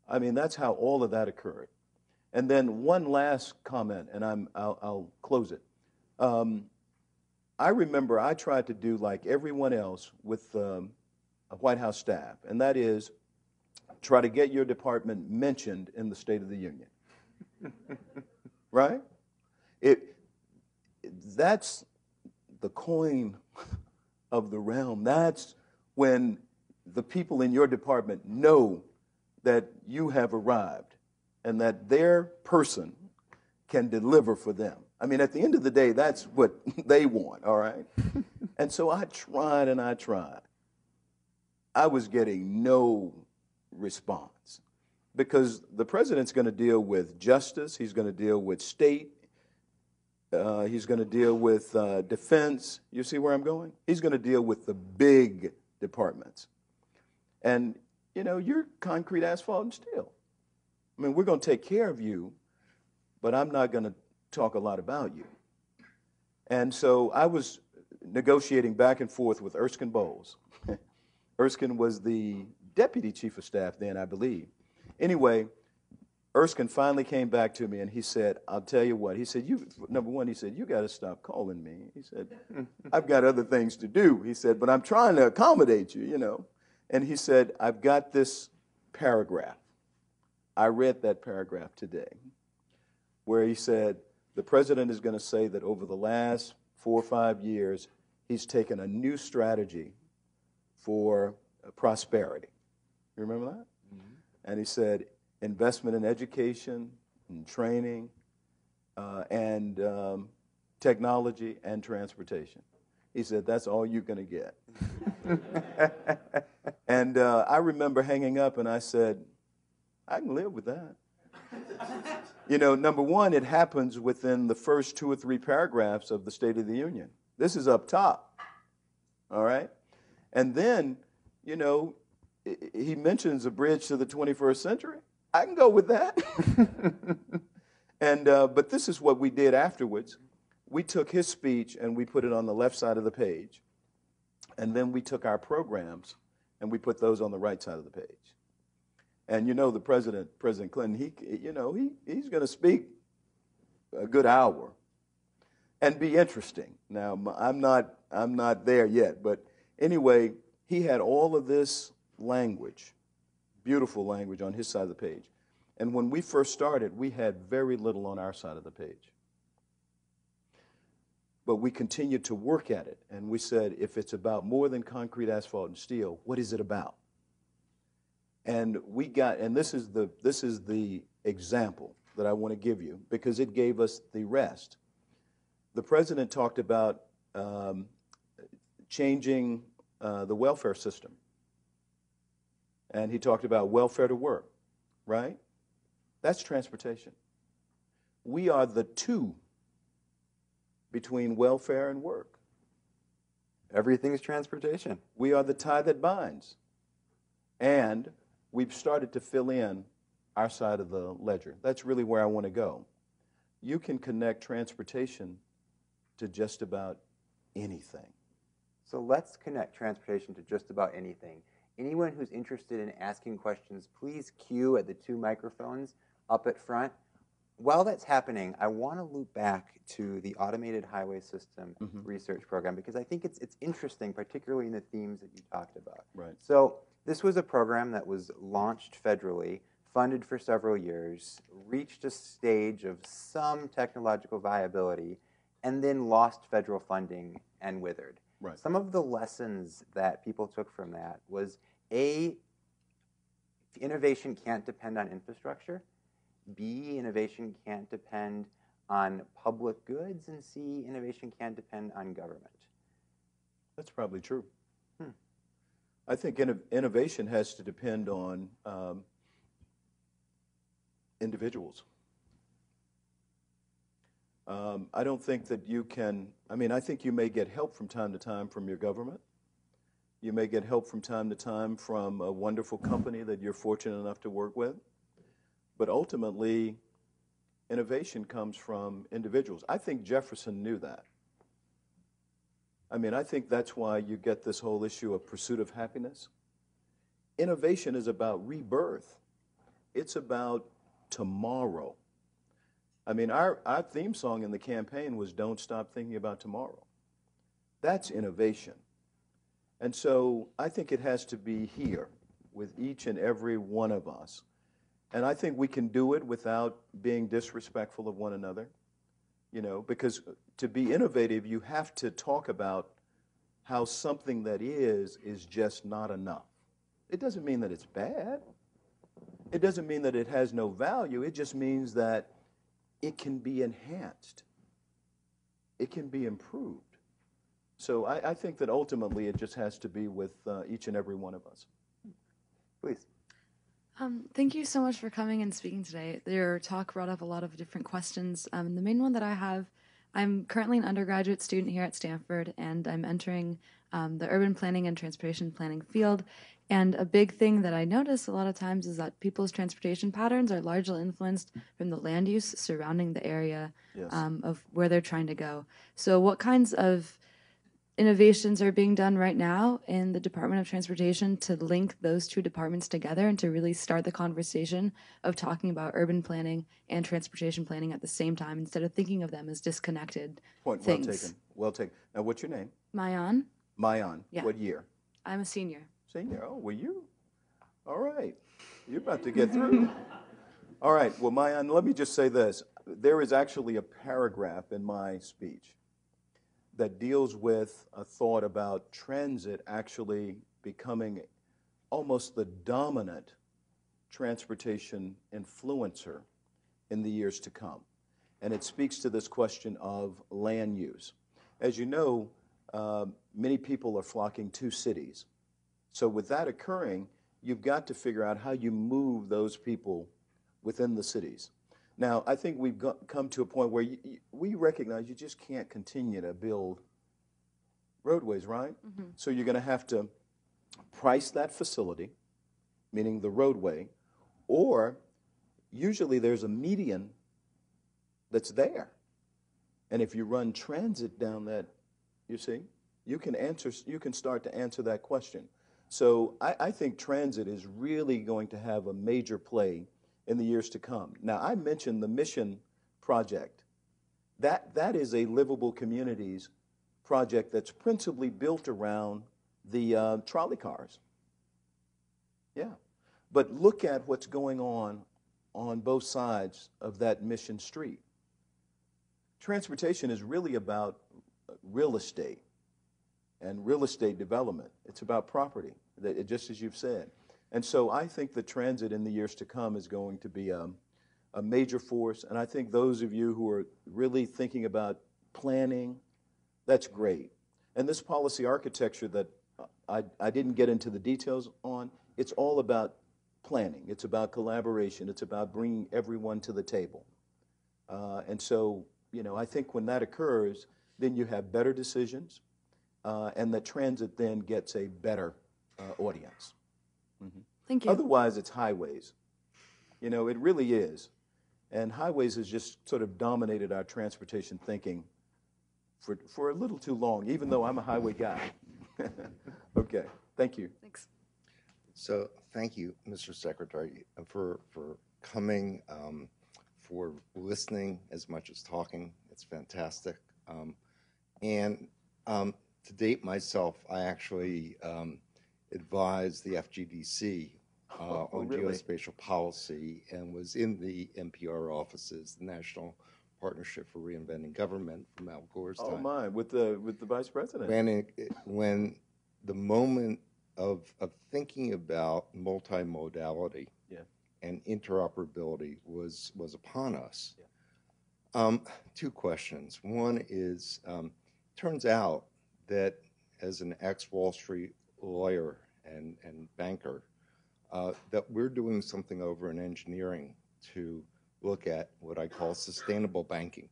I mean, that's how all of that occurred. And then one last comment, and I'll close it. I remember I tried to do like everyone else with a White House staff, and that is try to get your department mentioned in the State of the Union. Right? That's the coin of the realm. That's when the people in your department know that you have arrived and that their person can deliver for them. I mean, at the end of the day, that's what they want, all right? And so I tried and I tried. I was getting no response because the president's going to deal with justice, he's going to deal with state, he's going to deal with defense. You see where I'm going? He's going to deal with the big departments. And, you know, you're concrete, asphalt, and steel. I mean, we're going to take care of you, but I'm not going to talk a lot about you. And so I was negotiating back and forth with Erskine Bowles. Erskine was the deputy chief of staff then, I believe. Anyway, Erskine finally came back to me and he said, I'll tell you what. He said, number one, he said, you got to stop calling me. He said, I've got other things to do. He said, but I'm trying to accommodate you, you know. And he said, I've got this paragraph. I read that paragraph today where he said, the president is going to say that over the last 4 or 5 years, he's taken a new strategy for prosperity. You remember that? Mm-hmm. And he said, investment in education and training and technology and transportation. He said, that's all you're going to get. And I remember hanging up and I said, I can live with that. You know, number one, it happens within the first 2 or 3 paragraphs of the State of the Union. This is up top, all right? And then, you know, he mentions a bridge to the 21st century. I can go with that. And but this is what we did afterwards. We took his speech and we put it on the left side of the page. And then we took our programs and we put those on the right side of the page. And you know, President Clinton, he's going to speak a good hour and be interesting. Now, I'm not there yet, but anyway, he had all of this language, beautiful language on his side of the page. And when we first started, we had very little on our side of the page. But we continued to work at it, and we said, if it's about more than concrete, asphalt, and steel, what is it about? And this is the example that I want to give you, because it gave us the rest. The president talked about changing the welfare system, and he talked about welfare to work, right? That's transportation. We are the two between welfare and work. Everything is transportation. We are the tie that binds. And we've started to fill in our side of the ledger. That's really where I want to go. You can connect transportation to just about anything. So let's connect transportation to just about anything. Anyone who's interested in asking questions, please queue at the 2 microphones up at front. While that's happening, I want to loop back to the Automated Highway System Research Program, because I think it's interesting, particularly in the themes that you talked about. Right. So this was a program that was launched federally, funded for several years, reached a stage of some technological viability, and then lost federal funding and withered. Right. Some of the lessons that people took from that was, A, innovation can't depend on infrastructure. B, innovation can't depend on public goods. And C, innovation can't depend on government. That's probably true. I think innovation has to depend on individuals. I don't think that you can, I think you may get help from time to time from your government. You may get help from time to time from a wonderful company that you're fortunate enough to work with. But ultimately, innovation comes from individuals. I think Jefferson knew that. I think that's why you get this whole issue of pursuit of happiness. Innovation is about rebirth. It's about tomorrow. Our theme song in the campaign was "Don't Stop Thinking About Tomorrow." That's innovation. And so I think it has to be here with each and every one of us. And I think we can do it without being disrespectful of one another, because to be innovative, you have to talk about how something that is just not enough. It doesn't mean that it's bad. It doesn't mean that it has no value. It just means that it can be enhanced. It can be improved. So I think that ultimately it just has to be with each and every one of us. Please. Thank you so much for coming and speaking today. Your talk brought up a lot of different questions. The main one that I have, I'm currently an undergraduate student here at Stanford, and I'm entering the urban planning and transportation planning field. And a big thing that I notice a lot of times is that people's transportation patterns are largely influenced from the land use surrounding the area of where they're trying to go. So what kinds of innovations are being done right now in the Department of Transportation to link those two departments together and to really start the conversation of talking about urban planning and transportation planning at the same time, instead of thinking of them as disconnected Point things? well taken. Well taken. Now, what's your name? Mayan? Mayan. Yeah. What year? I'm a senior. Senior. Oh, well, you. All right. You're about to get through. All right. Well, Mayan, let me just say this. There is actually a paragraph in my speech that deals with a thought about transit actually becoming almost the dominant transportation influencer in the years to come. And it speaks to this question of land use. As you know, many people are flocking to cities. So with that occurring, you've got to figure out how you move those people within the cities. Now, I think we've come to a point where we recognize you just can't continue to build roadways, right? Mm-hmm. So you're going to have to price that facility, meaning the roadway, or usually there's a median that's there. And if you run transit down that, you see, you can start to answer that question. So I think transit is really going to have a major play in the years to come. Now, I mentioned the Mission Project. That is a livable communities project that's principally built around the trolley cars. Yeah. But look at what's going on both sides of that Mission Street. Transportation is really about real estate and real estate development. It's about property, just as you've said. And so I think the transit in the years to come is going to be a major force. And I think those of you who are really thinking about planning, that's great. And this policy architecture that I didn't get into the details on, it's all about planning. It's about collaboration. It's about bringing everyone to the table. And so, I think when that occurs, then you have better decisions, and the transit then gets a better audience. Mm-hmm. Thank you. Otherwise, it's highways. It really is. And highways has just sort of dominated our transportation thinking for a little too long, even though I'm a highway guy. Okay, thank you. Thanks. So thank you, Mr. Secretary, for coming, for listening as much as talking. It's fantastic. To date myself, I actually advised the FGDC on really? geospatial policy and was in the NPR offices, the National Partnership for Reinventing Government from Al Gore's time. Oh my, with the vice president. When the moment of thinking about multimodality and interoperability was upon us. Yeah. Two questions. One is, turns out that as an ex-Wall Street lawyer and banker, that we're doing something over in engineering to look at what I call sustainable banking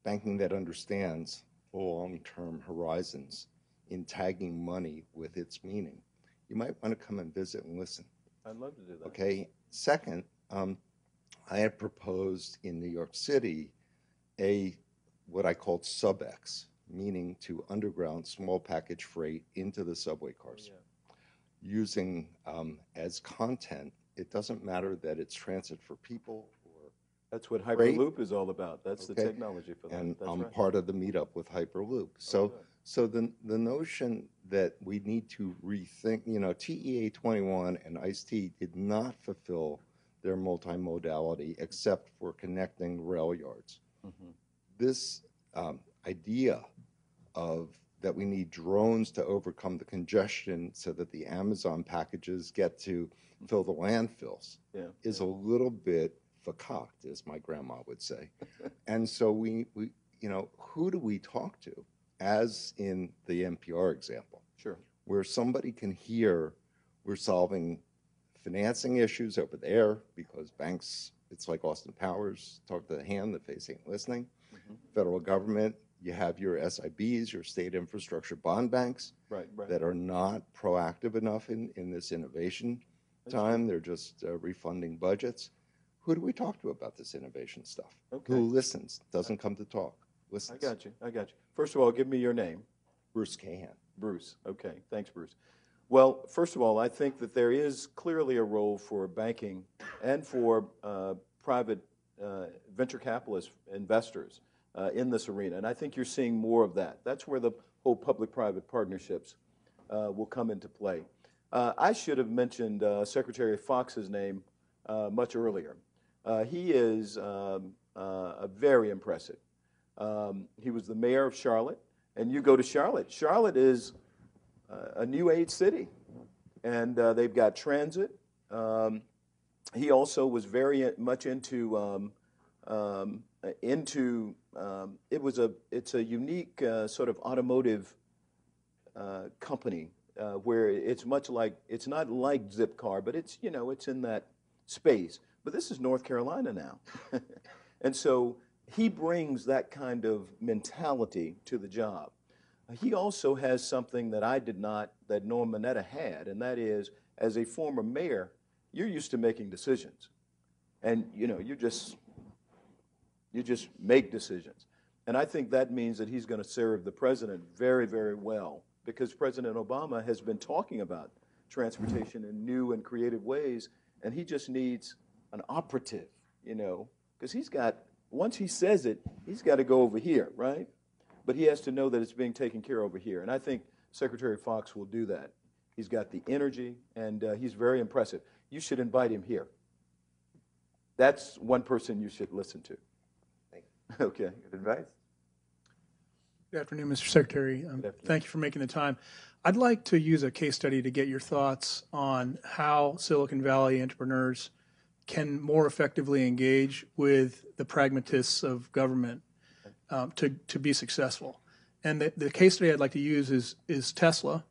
that understands long-term horizons in tagging money with its meaning. You might want to come and visit and listen. I'd love to do that. Okay. Second, I had proposed in New York City what I called sub-X, meaning to underground small package freight into the subway cars. Using as content, it doesn't matter that it's transit for people or that's what Hyperloop is all about. That's the technology for that. And that's I'm right. part of the meetup with Hyperloop. So the notion that we need to rethink, TEA 21 and ICE-T did not fulfill their multimodality except for connecting rail yards. Mm-hmm. This idea of that we need drones to overcome the congestion so that the Amazon packages get to fill the landfills is a little bit fakaked, as my grandma would say. And so we who do we talk to, as in the NPR example? Sure. Where somebody can hear we're solving financing issues over there because banks, it's like Austin Powers, talk to the hand, the face ain't listening. Mm-hmm. Federal government, you have your SIBs, your state infrastructure bond banks that are not proactive enough in this innovation time. They're just refunding budgets. Who do we talk to about this innovation stuff? Okay. Who listens, doesn't come to talk, listens. I got you. First of all, give me your name. Bruce Cahan. Bruce, okay. Thanks, Bruce. Well, first of all, I think that there is clearly a role for banking and for private venture capitalist investors in this arena, and I think you're seeing more of that. That's where the whole public-private partnerships will come into play. I should have mentioned Secretary Fox's name much earlier. He is very impressive. He was the mayor of Charlotte, and you go to Charlotte. Charlotte is a new age city, and they've got transit. He also was very much into it's a unique sort of automotive company where it's much like, it's not like Zipcar, but it's it's in that space. But this is North Carolina now, and so he brings that kind of mentality to the job. He also has something that I did not, that Norm Mineta had, and that is, as a former mayor, you're used to making decisions, and you just make decisions. And I think that means that he's going to serve the president very, very well because President Obama has been talking about transportation in new and creative ways, and he just needs an operative, you know, because once he says it, he's got to go over here, right? But he has to know that it's being taken care of over here, and I think Secretary Fox will do that. He's got the energy, and he's very impressive. You should invite him here. That's one person you should listen to. Thank you. Okay. Good advice. Good afternoon, Mr. Secretary. Thank you for making the time. I'd like to use a case study to get your thoughts on how Silicon Valley entrepreneurs can more effectively engage with the pragmatists of government to be successful. And the case study I'd like to use is Tesla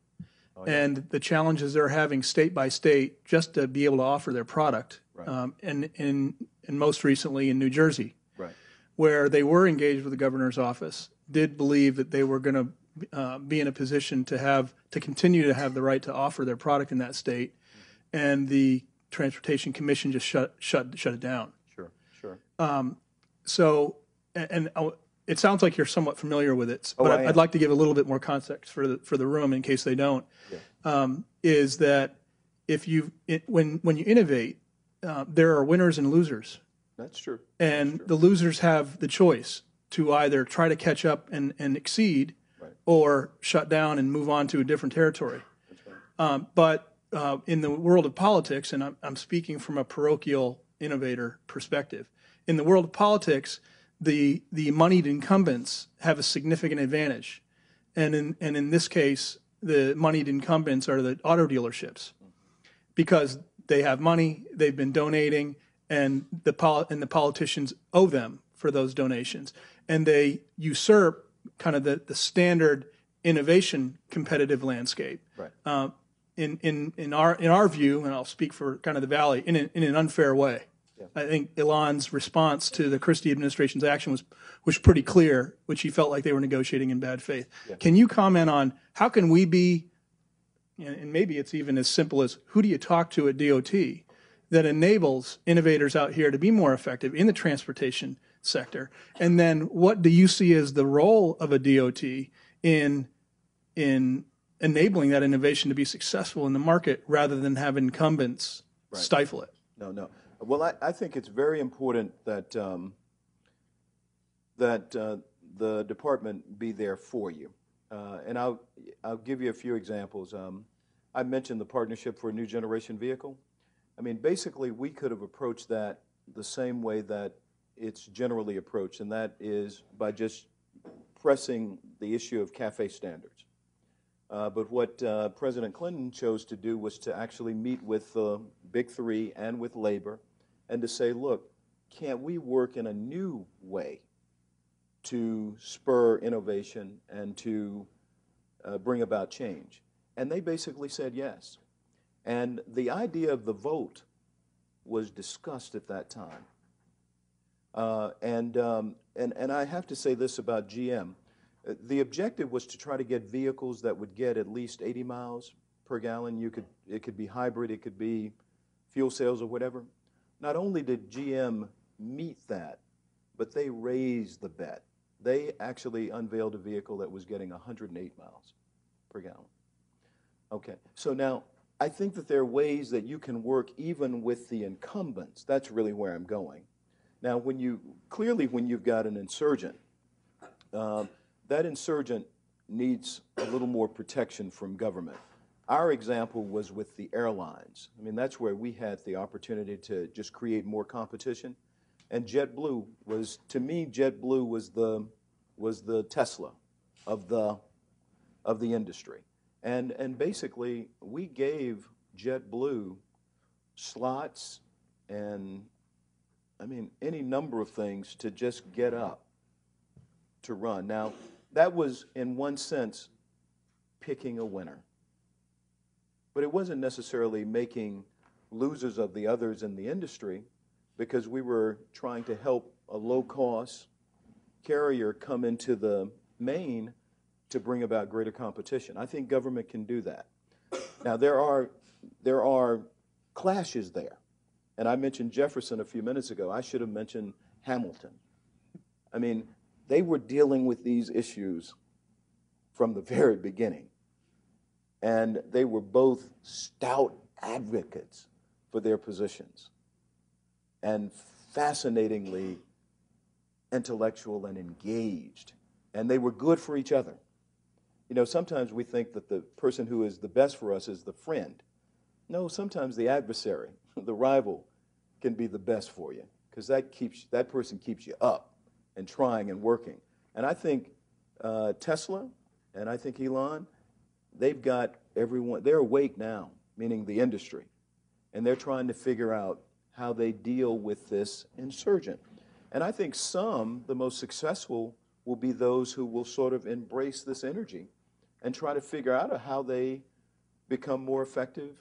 and the challenges they're having state by state just to be able to offer their product. Right. And most recently in New Jersey, right, where they were engaged with the governor's office, did believe that they were going to be in a position to continue to have the right to offer their product in that state, and the Transportation Commission just shut it down. Sure. So it sounds like you're somewhat familiar with it, but I'd like to give a little bit more context for the room in case they don't. Yeah. Is that when you innovate, there are winners and losers. That's true. And the losers have the choice to either try to catch up and exceed, right, or shut down and move on to a different territory. That's right. But in the world of politics, and I'm speaking from a parochial innovator perspective, in the world of politics, the moneyed incumbents have a significant advantage. And in this case, the moneyed incumbents are the auto dealerships, because they have money, they've been donating, and the politicians owe them for those donations. And they usurp kind of the standard innovation competitive landscape. Right. In our view, and I'll speak for kind of the Valley, in an unfair way. Yeah. I think Elon's response to the Christie administration's action was pretty clear, which he felt like they were negotiating in bad faith. Yeah. Can you comment on how can we be, and maybe it's even as simple as who do you talk to at DOT that enables innovators out here to be more effective in the transportation sector? And then what do you see as the role of a DOT in enabling that innovation to be successful in the market rather than have incumbents stifle it? No. Well, I think it's very important that the department be there for you. And I'll give you a few examples. I mentioned the Partnership for a New Generation Vehicle. I mean, basically, we could have approached that the same way that it's generally approached, and that is by just pressing the issue of CAFE standards. But what President Clinton chose to do was to actually meet with the Big Three and with labor and to say, look, can't we work in a new way to spur innovation and to bring about change? And they basically said yes. And the idea of the vote was discussed at that time. And I have to say this about GM. The objective was to try to get vehicles that would get at least 80 miles per gallon. It could be hybrid, it could be fuel cells or whatever. Not only did GM meet that, but they raised the bet. They actually unveiled a vehicle that was getting 108 miles per gallon. Okay, so now I think that there are ways that you can work even with the incumbents. That's really where I'm going. Now, when you've got an insurgent, that insurgent needs a little more protection from government. Our example was with the airlines. I mean, that's where we had the opportunity to just create more competition. And JetBlue was, to me, JetBlue was the Tesla of the industry. And basically, we gave JetBlue slots and, I mean, any number of things to just get up to run. Now, that was, in one sense, picking a winner. But it wasn't necessarily making losers of the others in the industry, because we were trying to help a low-cost carrier come into the main to bring about greater competition. I think government can do that. Now, there are clashes there. And I mentioned Jefferson a few minutes ago. I should have mentioned Hamilton. I mean, they were dealing with these issues from the very beginning. And they were both stout advocates for their positions and fascinatingly intellectual and engaged. And they were good for each other. You know, sometimes we think that the person who is the best for us is the friend. No, sometimes the adversary, the rival, can be the best for you, because that person keeps you up and trying and working. And I think Tesla and I think Elon, they've got everyone, they're awake now, meaning the industry, and they're trying to figure out how they deal with this insurgent. And I think the most successful, will be those who will sort of embrace this energy and try to figure out how they become more effective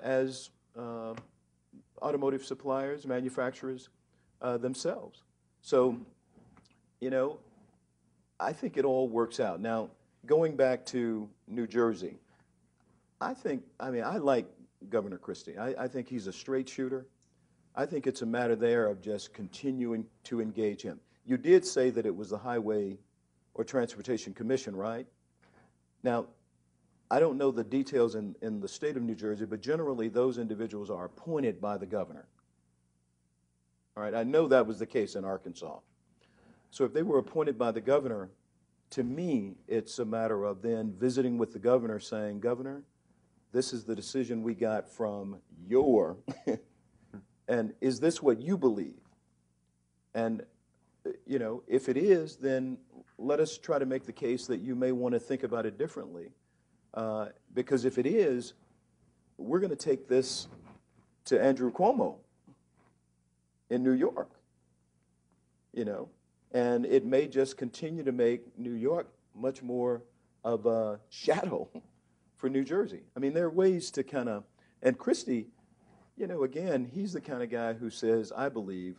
as automotive suppliers, manufacturers themselves. So, you know, I think it all works out. Now, going back to New Jersey, I like Governor Christie. I think he's a straight shooter. I think it's a matter there of just continuing to engage him. You did say that it was the Highway or Transportation Commission, right? Now, I don't know the details in the state of New Jersey, but generally those individuals are appointed by the governor. All right, I know that was the case in Arkansas. So if they were appointed by the governor, to me, it's a matter of then visiting with the governor saying, Governor, this is the decision we got from your, and is this what you believe? And, you know, if it is, then let us try to make the case that you may want to think about it differently. Because if it is, we're going to take this to Andrew Cuomo in New York, you know, and it may just continue to make New York much more of a shadow for New Jersey. I mean, there are ways to kind of, and Christie, you know, again, he's the kind of guy who says, I believe,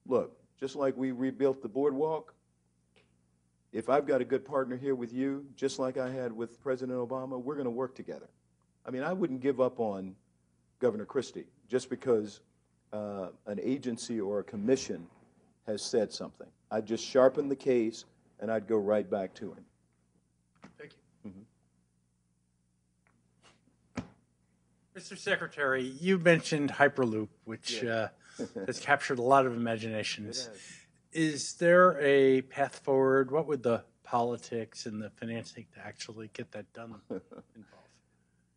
look, just like we rebuilt the boardwalk, if I've got a good partner here with you, just like I had with President Obama, we're going to work together. I mean, I wouldn't give up on Governor Christie just because an agency or a commission has said something. I'd just sharpen the case, and I'd go right back to him. Thank you. Mm-hmm. Mr. Secretary, you mentioned Hyperloop, which has captured a lot of imaginations. Is there a path forward? What would the politics and the financing to actually get that done involve?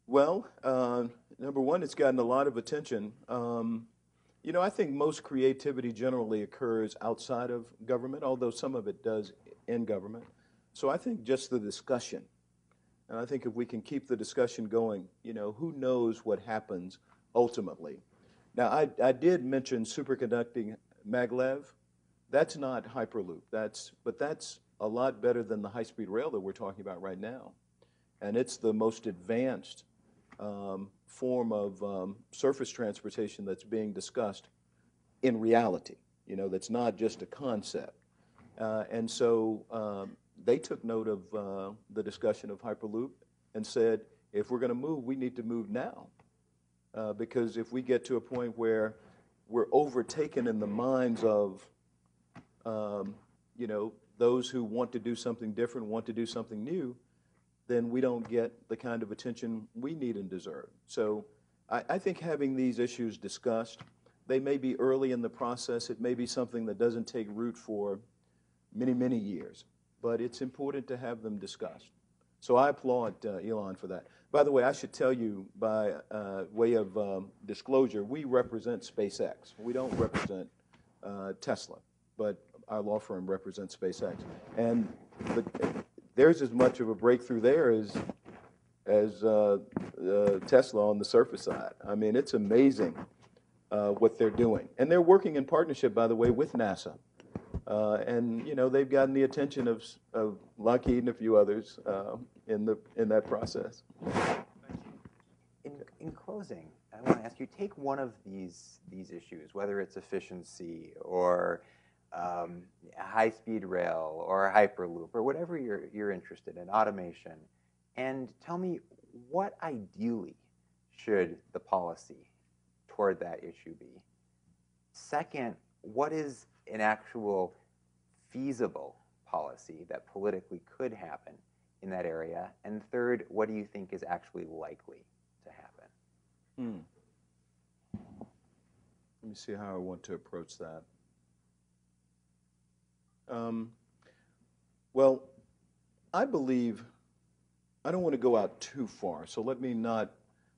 Well, number one, it's gotten a lot of attention. You know, I think most creativity generally occurs outside of government, although some of it does in government. So I think just the discussion, and I think if we can keep the discussion going, you know, who knows what happens ultimately. Now, I did mention superconducting maglev. That's not Hyperloop. But that's a lot better than the high-speed rail that we're talking about right now. And it's the most advanced form of surface transportation that's being discussed in reality. You know, that's not just a concept. And so they took note of the discussion of Hyperloop and said, if we're going to move, we need to move now. Because if we get to a point where we're overtaken in the minds of you know, those who want to do something different, want to do something new, then we don't get the kind of attention we need and deserve. So I think having these issues discussed, they may be early in the process. It may be something that doesn't take root for many, many years. But it's important to have them discussed. So I applaud Elon for that. By the way, I should tell you by way of disclosure, we represent SpaceX. We don't represent Tesla, but our law firm represents SpaceX. And there's as much of a breakthrough there as Tesla on the surface side. I mean, it's amazing what they're doing. And they're working in partnership, by the way, with NASA. And, you know, they've gotten the attention of Lockheed and a few others in that process. In closing, I want to ask you, take one of these issues, whether it's efficiency or high-speed rail or Hyperloop or whatever you're interested in, automation, and tell me what ideally should the policy toward that issue be? Second, what is an actual feasible policy that politically could happen in that area? And third, what do you think is actually likely to happen? Let me see how I want to approach that. Well, I believe, I don't want to go out too far, so let me not,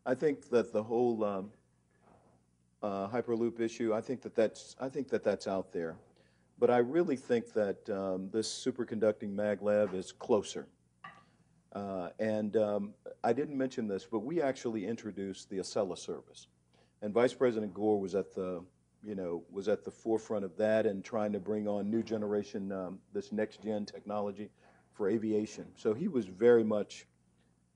I think that the whole Hyperloop issue, I think that that's out there. But I really think that this superconducting maglev is closer. I didn't mention this, but we actually introduced the Acela service. And Vice President Gore was at the forefront of that and trying to bring on new generation, this next-gen technology for aviation. So he was very much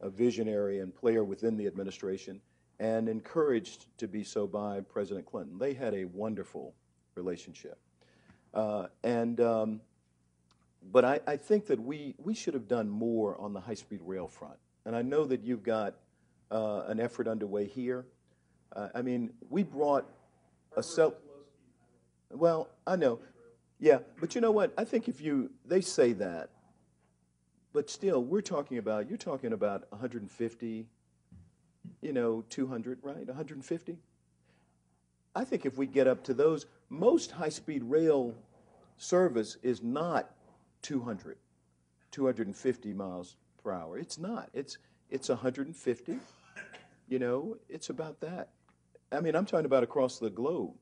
a visionary and player within the administration and encouraged to be so by President Clinton. They had a wonderful relationship. But I think that we should have done more on the high-speed rail front. And I know that you've got an effort underway here. I mean, we brought a well, I know. Yeah, but you know what? I think they say that, but still, you're talking about 150, 200, right? 150? I think if we get up to those, most high-speed rail service is not 200, 250 miles per hour. It's not. It's 150. It's about that. I mean, I'm talking about across the globe.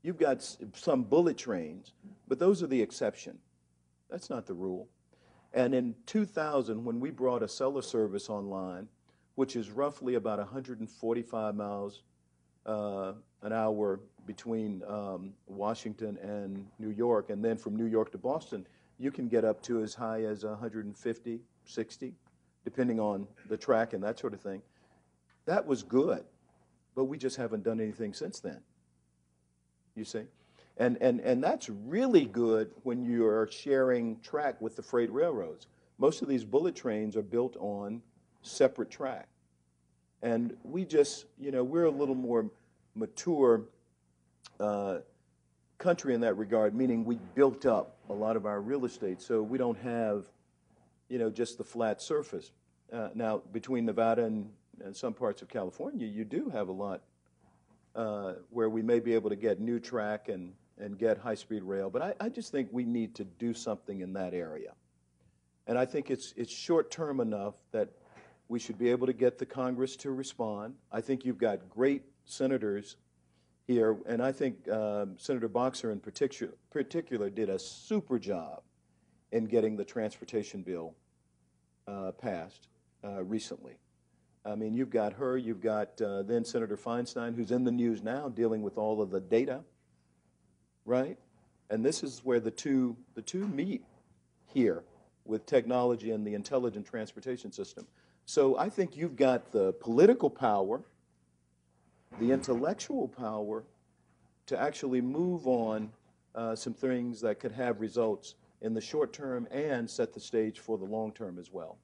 You've got some bullet trains, but those are the exception. That's not the rule. And in 2000, when we brought a Acela service online, which is roughly about 145 miles an hour between Washington and New York, and then from New York to Boston, you can get up to as high as 150, 60, depending on the track and that sort of thing. That was good, but we just haven't done anything since then, you see? And that's really good when you're sharing track with the freight railroads. Most of these bullet trains are built on separate track. And we just, we're a little more mature country in that regard, meaning we built up a lot of our real estate, so we don't have, just the flat surface. Now, between Nevada and some parts of California, you do have a lot where we may be able to get new track and get high-speed rail, but I just think we need to do something in that area. And I think it's short-term enough that we should be able to get the Congress to respond. I think you've got great senators here, and I think Senator Boxer in particular did a super job in getting the transportation bill passed recently. I mean, you've got her, you've got then Senator Feinstein, who's in the news now dealing with all of the data, right? And this is where the two meet here with technology and the intelligent transportation system. So I think you've got the political power, the intellectual power to actually move on some things that could have results in the short term and set the stage for the long term as well.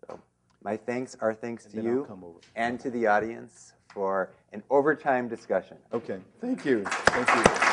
So my thanks are thanks to you and to the audience for an overtime discussion. Okay, thank you. Thank you.